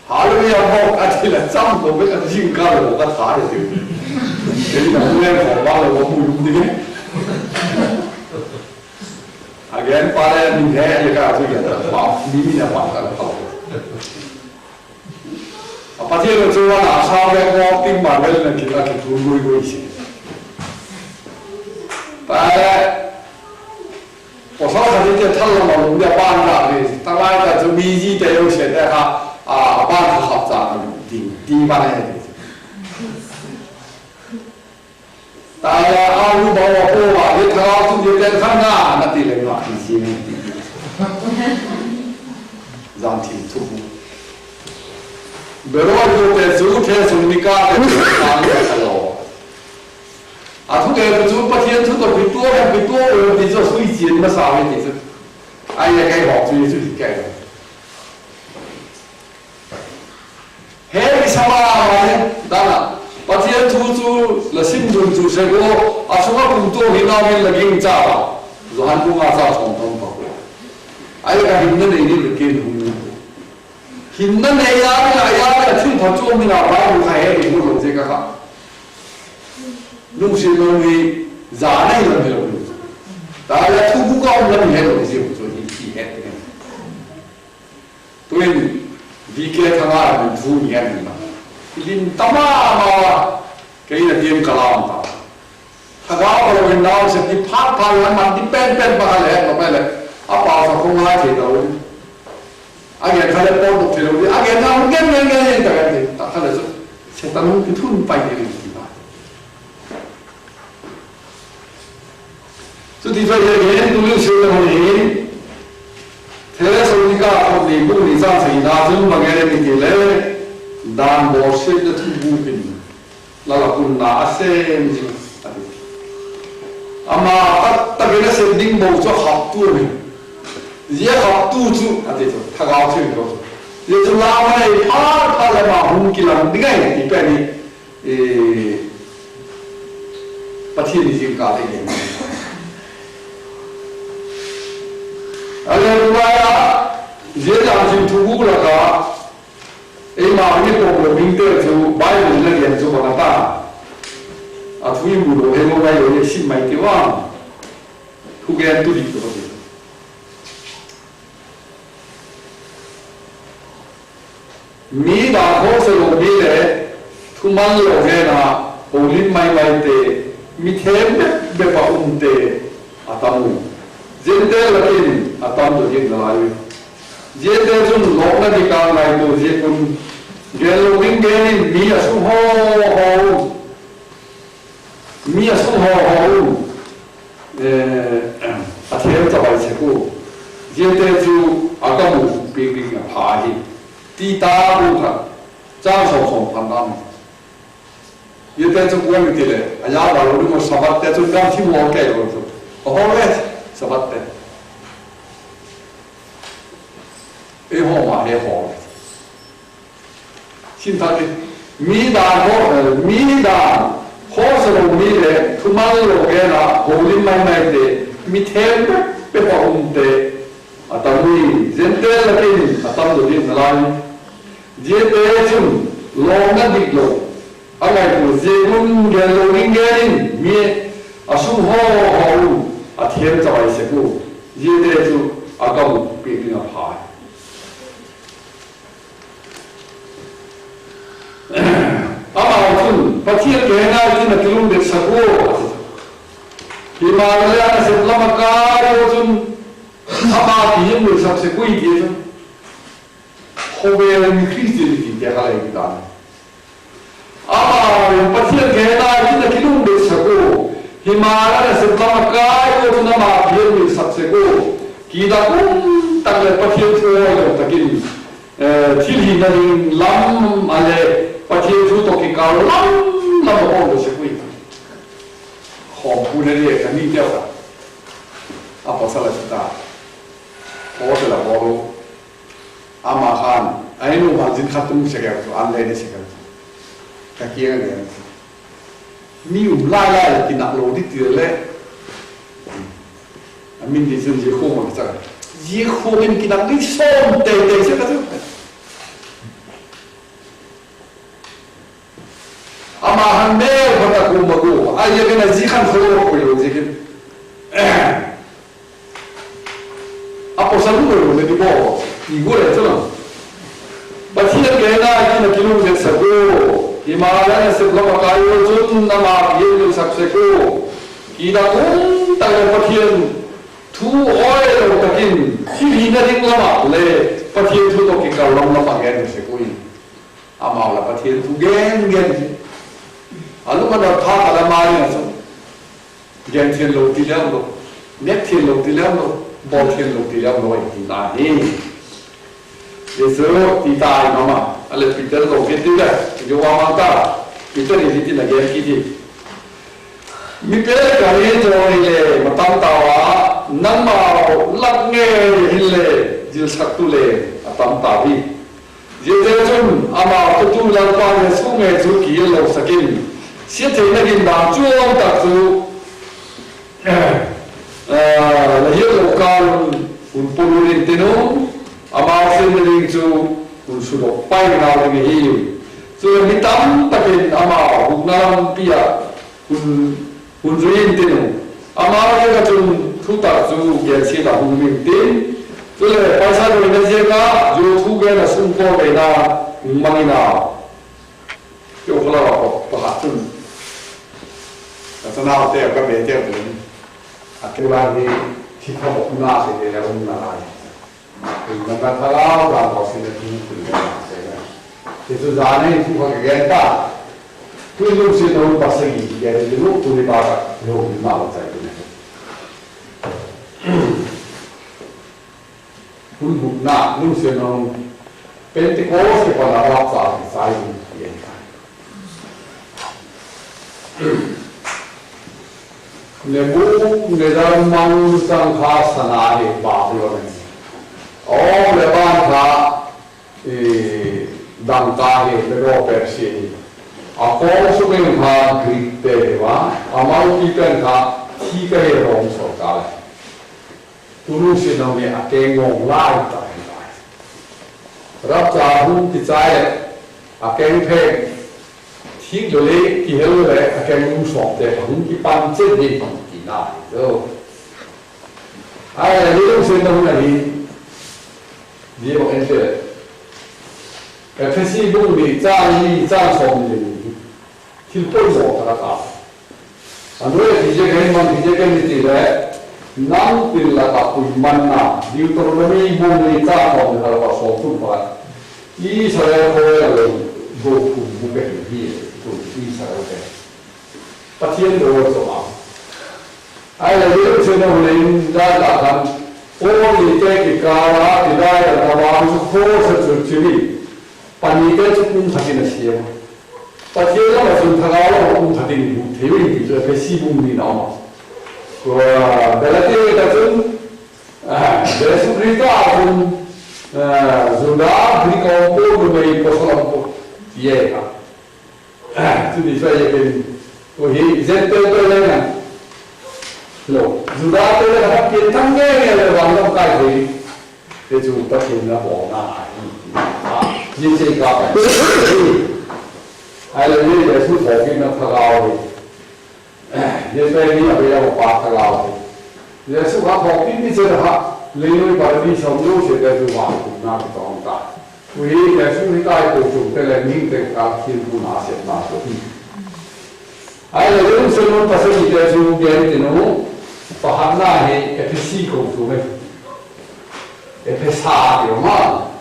A: 下路要跑，啊，这了，张都被他硬干了，我个啥也对，这两辆跑完了，我不用的。啊，人把那明天也干这个，把明天把它跑。把这个做拿上来，我顶把那个给他给做过一些。当然，我说他这些他们弄的办法的，当然的就米几的有些的哈啊，办法好杂的，第办的。当然啊，如果我不把这他中间在看看，那对了嘛，一些让挺突破。बेरोज जो तेजू थे सुनिका के नाम हेलो आथु के जो पथियन थु तो बितो बिजो सुई जिन मा सावे नि जो आये के हो जुई जुई के हे बिसमा माने दाना पथियन थु जु लसिन जुन जु से को असुगा कुतो हिना में लगिन जा जो हान बुंगा जा छong तong तो आये का हिंदे ने नि के हिंदे ने यार听他做那个白路还有不懂这个哈，弄些东西咋那个没有？大家突不高那没有些不做一体的，对，理解他妈的土年的嘛，林他妈嘛，给人点个浪的，他搞不了那是你啪啪人嘛，你变把来，我买来，啊包上公安接到。आगे खाले पौड़ उठे लोग आगे ना उनके महंगे ये जगह थे ताकि जो चेतनों की धुन पाई दे रही थी बात तो दिफा ये गए दुनिया से तो नहीं तेरे सोनी का अपने को निशान से नाजुम वगैरह में के ले दान बोर्से न तू बुकिन लाला कुन्ना ऐसे मुझे अम्मा तब ये से दिन बहुत जो हाथू में ये हाथू जो आते तो थकाव से हो ये जो लाभ है पार ले माहूम की लाभ दिखाई नहीं पहले पति निजी का ले अगर रुआया ये जान ठुगु लगा माहूम को मिंटे जो बाइबल लगे जो बनाता अथुई मुलो है वो भाई ये सिम माई के वां ठुगे तो दिख तो मी दाखो से लोग भी ले तुमन लोग है ना ओलिन माई माई ते मिथेन बेपाउंते अतामु जिंदे लकिन अताम तो जिंद लायु ये ते जो लोग ना दिखान लायु तो ये कुन गेलोविंग गेनी मी असु हो मी असु हो अथेर तबाई से को ये ते जो अगमु बिगिंग भाही第大路他，张少松判断，也在中国里头嘞，哎呀，完了，我什么在中央听我改了， Always sabatte. Eho ma eho. Sintaki mida hoselo mide tumalo gena holimai mai de mitembe pepaunte atami zentel lakin atam din nalani jete chun longa diklo alai ko zegun gelo ringerin mi asu ho athem chawai seku jete chu agam pekina phai ama chun pathian kena chun kilum de saku Himalaya se lama ka chun ama ti mu sak se kui ti chun hobe mi Christian ti te hala ki dan ama pathian kena chun kilum de saku Himalaya se lama ka chun ama ti mu sak se ku ki da kum tak le pathian chu lo takin thil hi na lam ale pathian chu to ki ka lam ho se kuiของผู้เรียกนี่เดียวกันอาภาษาละจิตาโอ้แต่ละบอลอามาขานไอ้นู่นมาจินขัดตุ้งเสกตัวอันเลยเนี่ยเสกตัวตะเกียงเนี่ยมีอยู่ไล่กินนักโลที่เตือนเลยมินที่ซึ่งยี่ห้อมันจะยี่ห้อมันกินนักที่ส้มเตะเสกตัวอามาฮันเดลพันตะกุมากูไอ้ยังไงจีขันเขาโอ้ยจีกันอาพอสรุปเลยเลยที่บอกอีกูเลยใช่ไหมบัดนี้เกณฑ์น่ะที่นักกิโลเมตรสักกูฮิมาลายน์สักลำบากอยู่จุดน้ำมาเยี่ยมสักสักกูกีดากุ้งตั้งแต่ปัจจุบันทูโอ้ยเราตะกินที่หินนั่นเองละมาเลยปัจจุบันทูตกินกับลำบากแกนสักกูอามาละปัจจุบันทูแกนalu mana pha kala mari na so gen thil lo ti lam lo net thil lo ti lam lo bol thil lo ti lam lo ti ta ni ye so ti ta ma ma ale peter lo ke ti ga jo wa ma ta peter ni ti na gen ki ti mi pe ka ye jo le ma tam ta wa nam ma lak nge hil le jil sak tu le tam ta bi ye de chun ama tu la pa le su nge chu ki lo sakin现在那个南庄特州，那些老干，不如人家喏，阿妈现在那就不是说摆那那个嘢，所以你当那边阿妈湖南比啊，不人家喏，阿妈那个就土特州也是那湖南的，所以摆上那那些个就土个那生活的那唔忙那，就后来不下顿。สนาเตะก็เบเตะถึงอัตราที่เขาบอกน่าเสียแล้วน่าถึงมันก็ทะเลาะกันพอสิ่งที่ถึงเสียที่สุดท้ายนี่ที่เขาแก่ตาคือลูกศิษย์เราภาษาอีกแก่ลูกคุณบ้าลูกมาใจคุณคุณบุกหน้าลูกศิษย์เราเป็นที่โค้ชที่พอเรารับสารสายเย็นกันne bu ne dar man sang kha sana he ba lo ne o le ban kha dan ta he le ro per si a ko su ben kha gri te wa amal ki pen kha thi ka he rom so ka le tu lu si no ne a ke ngong lai ta he rap cha hu ki chai a ke pheที่เราเลี้ยที่เราเลี้ยแกงสอบแต่ของที่ปั้นเส้นดีของกินได้เด้อไอ้เรื่องเส้นตรงนี้เดี๋ยวบอกเอ็นเซ่แต่ที่ซีบุ้งดีจ้าอีจ้าสมดีที่พูดบอกกันละอันนี้ที่จะเห็นมันที่จะเห็นที่แรกน้ำติดละกับปุยมันนะดิวตรงนี้บุ้งดีจ้าสมดีละกับสองทุกวันอีสระโคเลยดูคุณบุ้งเป็นที่ที่สารพัดปัจจัยโดยสมบูรณ์ไอ้เรื่องเช่นนั้นเลยได้ละกันโอ้ยเจ้ากิการะที่ได้ระบายสุขโขสุดชีวิตปัญญาจะคุ้มทักษิณเสียปัจจัยเราสุนทรเราคุ้มทักษิณเทวินที่จะเป็นสีบุญนี่เนาะ Galati kita tu, Yesus Kristus pun sudah berikan pun beri persoalan pun, iya kan? Itu saya yakin. Wahai zentel tu lagi, lo sudah tu lagi kita tangga ni ada orang kai ni, itu pasti nak bawa nak, ini cakap. Ada ni Yesus mungkin nak terlalu. Yesus ni apa yang apa terlalu. Yesus apa ini cerita lepas pada ni semua cerita tu waktu nak tahu. Wih Yesus ni kaya tu terlalu ni terkait pun asyik nak tu. Ada orang semua pasal Yesus dia itu faham lah ni efisi kau tu ni. Efisa dia mana?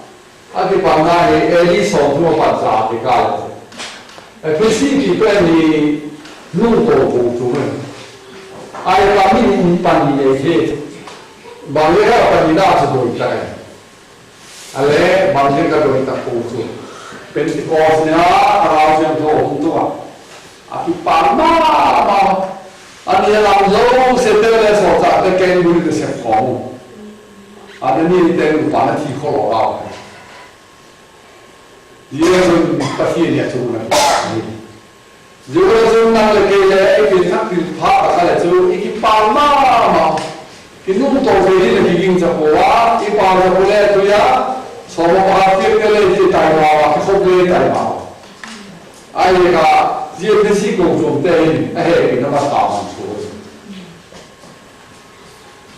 A: Ada pandai ni Elisa tu apa tu kalau. Efisi kita ni nung kau tu ni. Ada kami ni pandai ni. Bangsa apa ni dah sebut tak? Ale bangsa kita doi tak kau tu. Pentikosnya orang yang tu ah. Aki pandai ada yang lalu setelah solat terkait dengan sesuatu. Ada ni yang pandai tikar orang. Dia pun pasti dia cuma. Jika cuma lagi le, kita kita kalau tu, iki pandai. Kita tu tahu ni lagi gini sekolah, iki pandai boleh tu ya. Semua paham kita le kita tahu, kita boleh tahu. Ayah dia besi kau jomtai, kita masalah macam tu.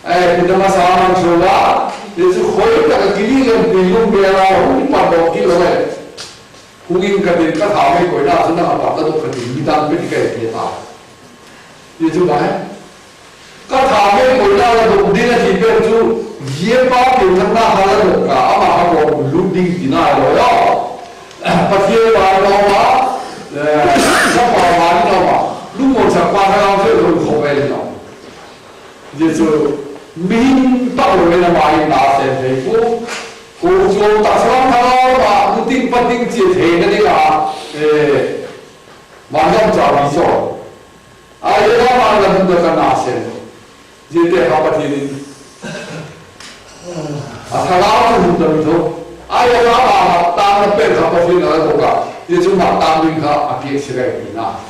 A: Kita masalah macam tu lah. Jadi kau tak kiri yang belum berlalu, ni pada kiri lah. Mungkin kadang kadang kami kau dah senang apa tu kadang kita pergi kita. Jadi mana? Kadang kami kau dah tu dia ni tu dia apa yang nak hal tu, apa apa looting dina loya. Pasti bawa siapa orang nama, lu mau siapa orang tu lu kau bela. Jadi min tahu mana main dah sesuatu. Kau tak salah kalau penting je ni lah, macam jauh so. Ayah mana pun tak nasi, jadi apa ni? Kalau tu tu, ayah apa tang pen apa sih nak buka, dia cuma tang ni kah api serai ni na.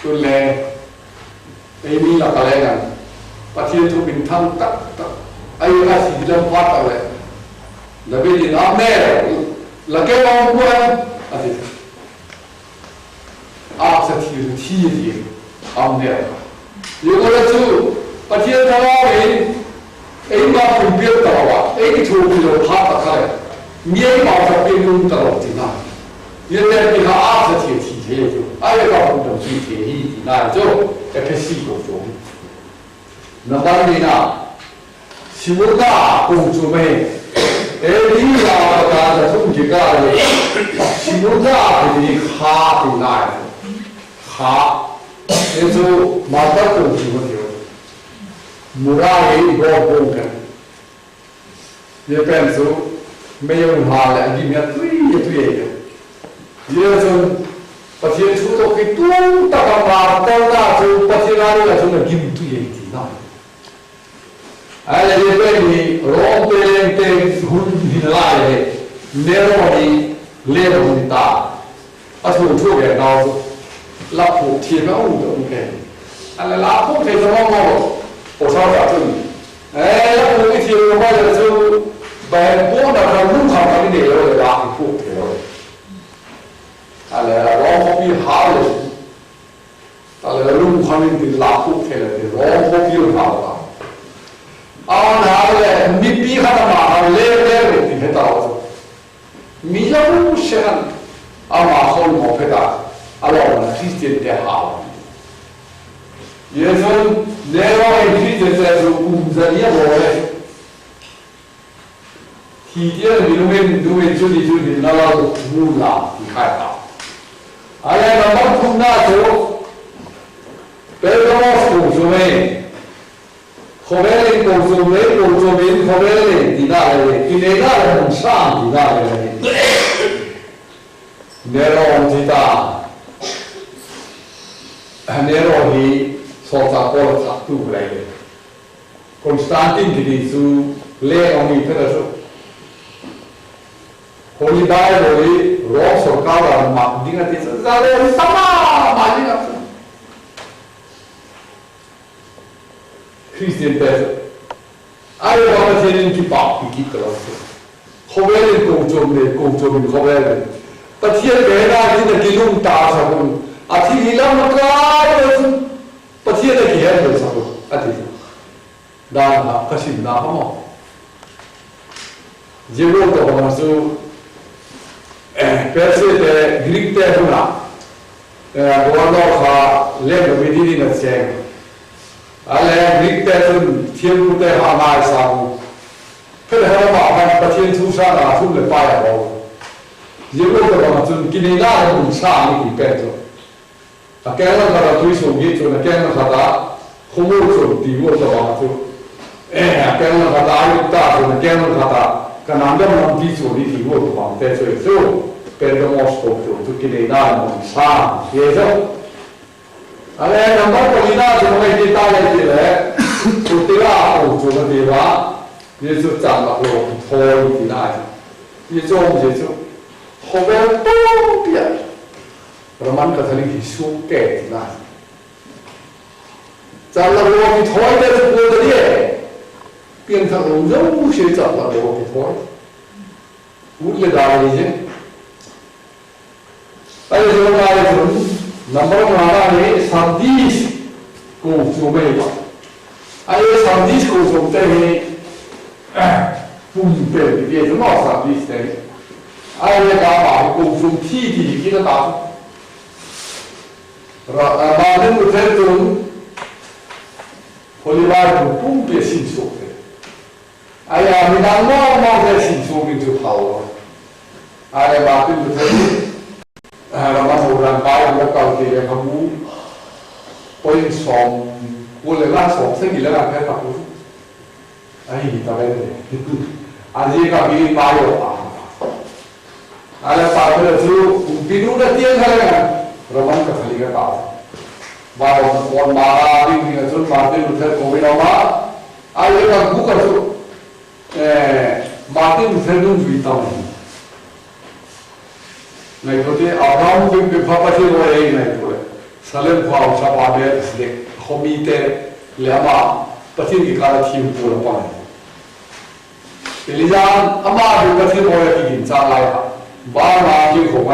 A: Tu le, ini lah kalian, pasti tu bintang tak. Ayah kasih dalam patah le, lebih di nama lagi orang buat, asyik, setia, ambil. Jika tu, pasti orang ini mampu biar tahu, ini tu bila patah kali, dia mampu biar tahu tidak. Dia pihak setia tu, ayah kau pun setia ini, nah tu, efisi kau tu. Nampak ni na. Simuda kuncume, ini lah kata sumjika ni. Simuda ini khah tinai, khah itu mata kuncume dia. Murai gopungkan. Dia pensu, meyon hal lagi ni tu ya. Dia tu pasien tu itu tak apa, tak tu pasien lari lah tu lagi tu ya tinai. Ada dia ni rompelente hulilai neroni leroni ta. Asal tu dia tahu lapu tiada orang mungkin. Ada lapu tiada orang orang tak tu. Lapu ni tiada orang tu bahan pun ada rumah kami ni orang lapu tiada. Ada orang kopi halus. Ada rumah kami ni lapu tiada. Orang kopi halus. Awak nak mimpi kata mahal leher itu tahu. Mijau sehan, awak kau mau peta, awak nak Kristen dehal. Yesus lewat Kristen itu umzanya boleh. Dia minum judi nalar mula dikata. Ayah nampak tunda tu, pergi masuk Kobele konsumen kobele dinare, kinegare non sa dinare. Nero kita, nero hi, so Paul tu lagi. Konstantin jadi su le orang itu tu. Holy Bible Rome sorkara mak dengan itu zale sama macam apa. Christian person. Ayo orang sini kipak kita lah. Khabar kau khabar. Pasti ada kita kilung tak sabun. Ati hilang makar tu. Pasti ada kian sabun. Ati. Dan kasih nama mo. Jauh tu orang tu. Persi te Greek te puna. Orang orang lem medini nak cek. Ale Greek te tu tiap te hamai sabu. Perhara makan pasti susah lah tu lepas ya bau. Jauh tu orang tu kini dah pun sah ni perlu. Akhirnya kalau tu isu tu akhirnya kata kumur tu tiwul tu orang tu. Akhirnya kata ayu tak tu akhirnya kata kananda mampu tu ni tiwul tu orang tu perlu mostok tu kini dah pun sah. Ye tu. Ale nampak pelina tu mereka kita lagi le. Tu tiga aku tu tiga. Ye tu jangan aku thoi di na. Ye tu ye tu.后边都变，Roman Catholic书给的，咱们我们台的过的耶，变成肉血咱们我们台，无力大一些，哎，这个大一种，nomor mana ni sadis ko cumai ba, ayo sadis ko cumai ni, pumpe dia tu mau sadis ni. Ai le ka ba ko zum thi thì ki da ta ra ba den ko the tu holi ba ko pum pe sin so te ai ya mi da mo de sin so mi tu phao ai ba tin ko the ra ma ho ran ba mo ka ke le khamu poi som ko le la som se ki le la ka ta ko ai ta be de aji ka bi ba yo ba ada pada tu binu dah tiang kali Roman Catholic kata, bahawa orang marah ni tu Martin Luther Covid nama, ada yang bukan tu Martin Luther tu cerita ni. Naik tu Abraham bin Bapa tu orang naik tu, Salem kau siapa dia sedek komite lama pasti dikala tim tu lepas. Pilihan amat juga tim orang ini cara Bahwa kita kau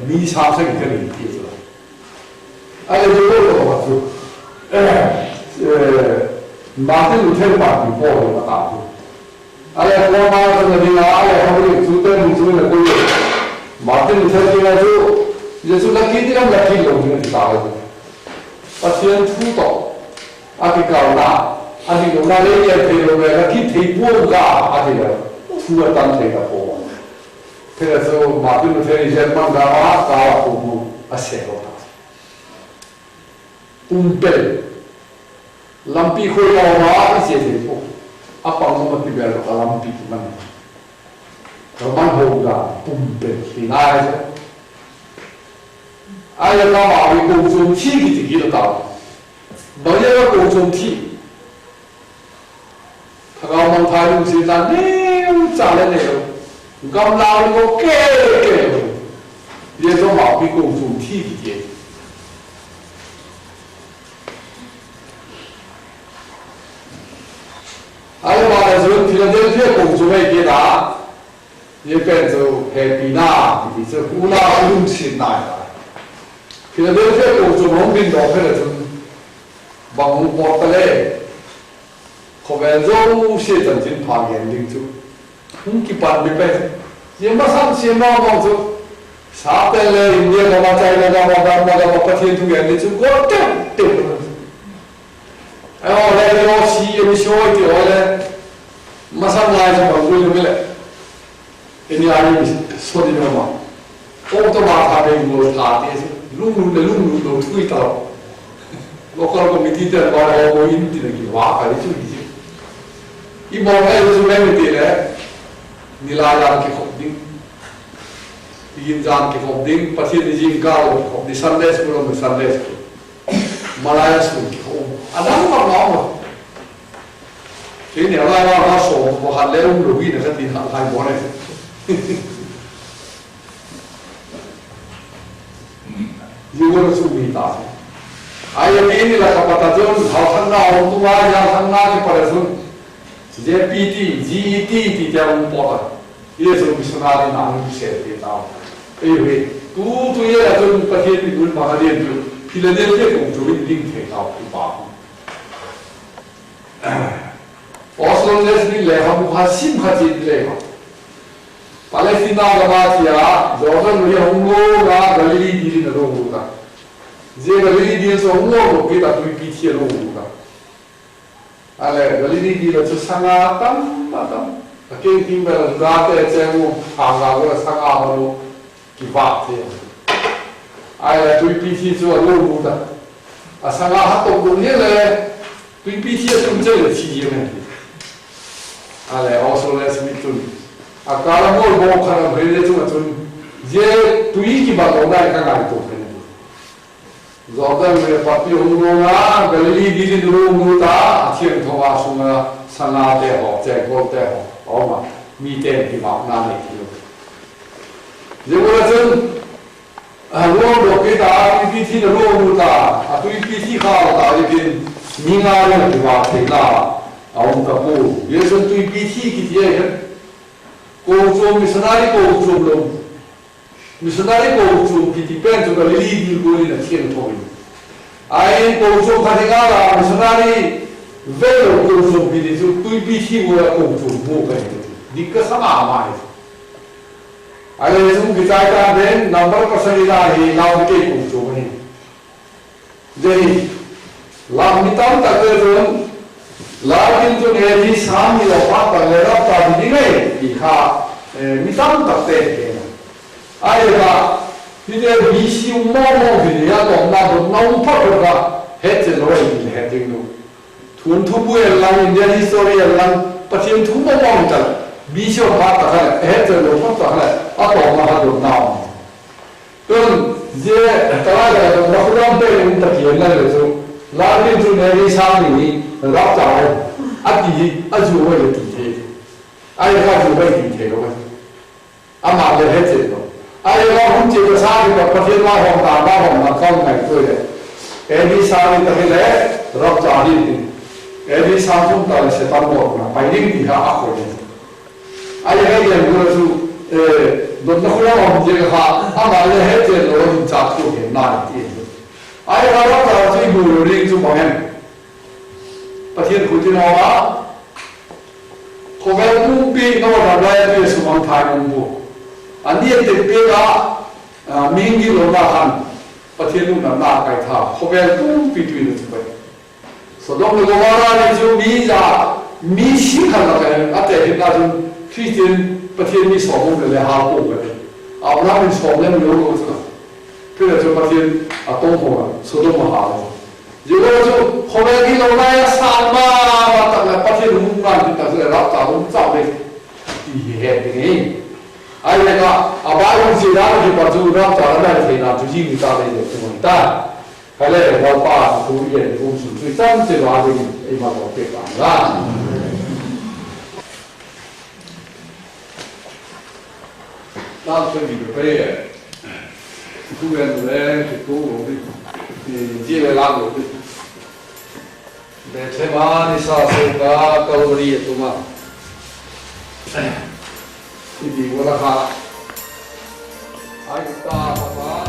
A: misal saya kita ni gitu. Ada juga orang tu, Martin Luther Martin Paul kata tu. Ada orang mana tu ada orang sudah kau Martin Luther dia tu, dia sudah kita lagi loh kita tahu. Pasien tu tu, aku kau nak, aku nak dia perlu lagi tipu ga ada. Tua tanpa apa. Terus Martin Luther Jerman gawa kubu asyik. Umpel, lampi kau gawa asyik itu. Apa yang mesti berlaku lampi mana? Roman hoga umpel final saja. Ayat gawa itu konsumsi kita tahu. Banyak konsumsi. Kalau mengharum siapa ni? Jalan ni, gambar ni okey, dia tu mau pergi konsum tinggi. Ayo mana tu Philadelphia konsum ni kita, dia penju happy na, dia tu gula belum sinar. Philadelphia konsum mungkin doa tu bangun portale, kau penju siapa jenis panggil tu. Mungkin pandai, yang macam siapa orang tu, siapa le India nama China nama pasti tu yang itu gua tem. Ayo le orang si yang show itu orang macam lain macam gua ni le, ini ada sorry nama, orang tu macam ada gua thati, lung tu tahu, lokal komiti tu orang orang ini tidak wah kali tu. Ibu orang itu sebenarnya tidak. Nilaian ke khobding, insan ke khobding, pasti di jingkau, di Sunday school atau Sunday school. Malaya School home. Another one now. Ini orang orang so bukan lewat lebih dekat di hal boleh. Juga sudah. Ayat ini lah kapatnya hal tengah orang tua yang tengah di pada sun. JPT, GET tidak important. Ia sudah misalnya nama bisa kita. Tu ya tu pakai di dulu pakai tu. Philadelphia cũng chú ý linh thể thao của bà. Oslo nên đi lễ học hoa sim hạt gì lễ học. Palestina là ba chia, Jordan người Hồng Ngô là Galilee đi đến đâu cũng cả. Giờ Galilee đi đến Hồng Ngô cũng biết là tụi bị thiệt đâu cũng cả. Ale Galilee đi là chút sang tam. Cái phim về là ra tới xem hàng nào là sang mà nó kỳ vọng thế. Ai là tụi PT cho lâu luôn đó, sang hoạt động cũng như là tụi PT cũng chơi được chi này, ai là also là smith tụi, cả là mỗi bộ khả năng về để chúng tụi, giờ tụi cái bạn ông này cái này tụi này, rồi về phát biểu ngôn ngữ, Galilee đi đến đâu cũng ta, thiên thọ hoa sung là sang nào để họ chạy qua để họ, mà mi tên thì bảo nam này thì, giờ là chân luôn được cái ta PT là luôn ta, tụi PT khá là ta thì mình ngay là cái vào thế là ông ta cô, giờ chúng tụi PT cái gì vậy? Cô chú missionary cô chú luôn, missionary cô chú cái depend cho cái lý đi cô đi là thiên thôi. Ai cô chú cái gì là missionary về rồi cô chú cái gì tụi PT của cô chú mua cái gì, cái sao mà Ai chúng cái trái ta đến number của sinh ra thì lao cái cũng chú này. Jadi làm mi tam ta cái rồi, làm cái chỗ này thì sáng thì là phát ta lấy ra ta đi ngay thì khá mi tam ta thế này. Ai là thì cái vi siêu mô thì là còn là một nông phát được cả hết rồi thì hết rồi. Thuần thu bùi là Indian history là phát hiện thu mô mong chẳng. Bí siêu phát ta cái hết rồi phát ta cái atau mahadum nam. Tuan dia kalau ada makhluk yang terkian itu, lalu tu dari sana ni rap jauh, adi ajuh way di. Ayah ajuh way di loh. Amal le hết rồi. Ayah orang cakap sana kita pergi mahom ta mahom nakal naik tu je. Edi sana kita le rap jauh ni. Edi sana pun tak setan buat na. Paling dia aku ni. Ayah yang guru tu Don nó không làm gì cả, anh nói là hết tiền rồi mình trả thu hiện nay tiền. Ai ra đó là chỉ bù riêng cho bọn em. Phát hiện của chúng nó á, có vẻ cũng bị nó làm lại về sự hoàn thành của bù. Anh đi tiếp bên đó, mình đi lâu là hành, phát hiện lúc nào là cái thà, có vẻ cũng bị tùy được vậy. Sau đó người ta nói là mình ra, mình xin hành là cái, ở đây hiện tại chúng Christianประเทศมีสองมุมเลยหาปุ่มเลยเอาหน้าเป็นสองเล่มเยอะกว่าสักเพื่อจะประเทศต้มหัวสุดมหาเลยอยู่ก็จะพอเวลาที่เราได้สร้างมาตั้งแต่ประเทศมุ่งมั่นที่ตั้งแต่รับจากมุ่งเจ้าเลยที่เหตุนี้ไอ้เนี่ยก็อาบ้าลงสีน้ำที่ปัจจุบันรับจากได้ที่น้ำจุยิ่งตาเลยเนี่ยเป็นต้นใครเลยเราป้าผู้เรียนผู้สูงสุดจำเสียว่าเป็นไอ้มาบอกเป็นต่างกัน当时你们背，后面的人就多我的，接来拉我的，那才嘛的啥时候啊，搞的也多嘛，哎，弟弟我那哈，哎，大爸爸。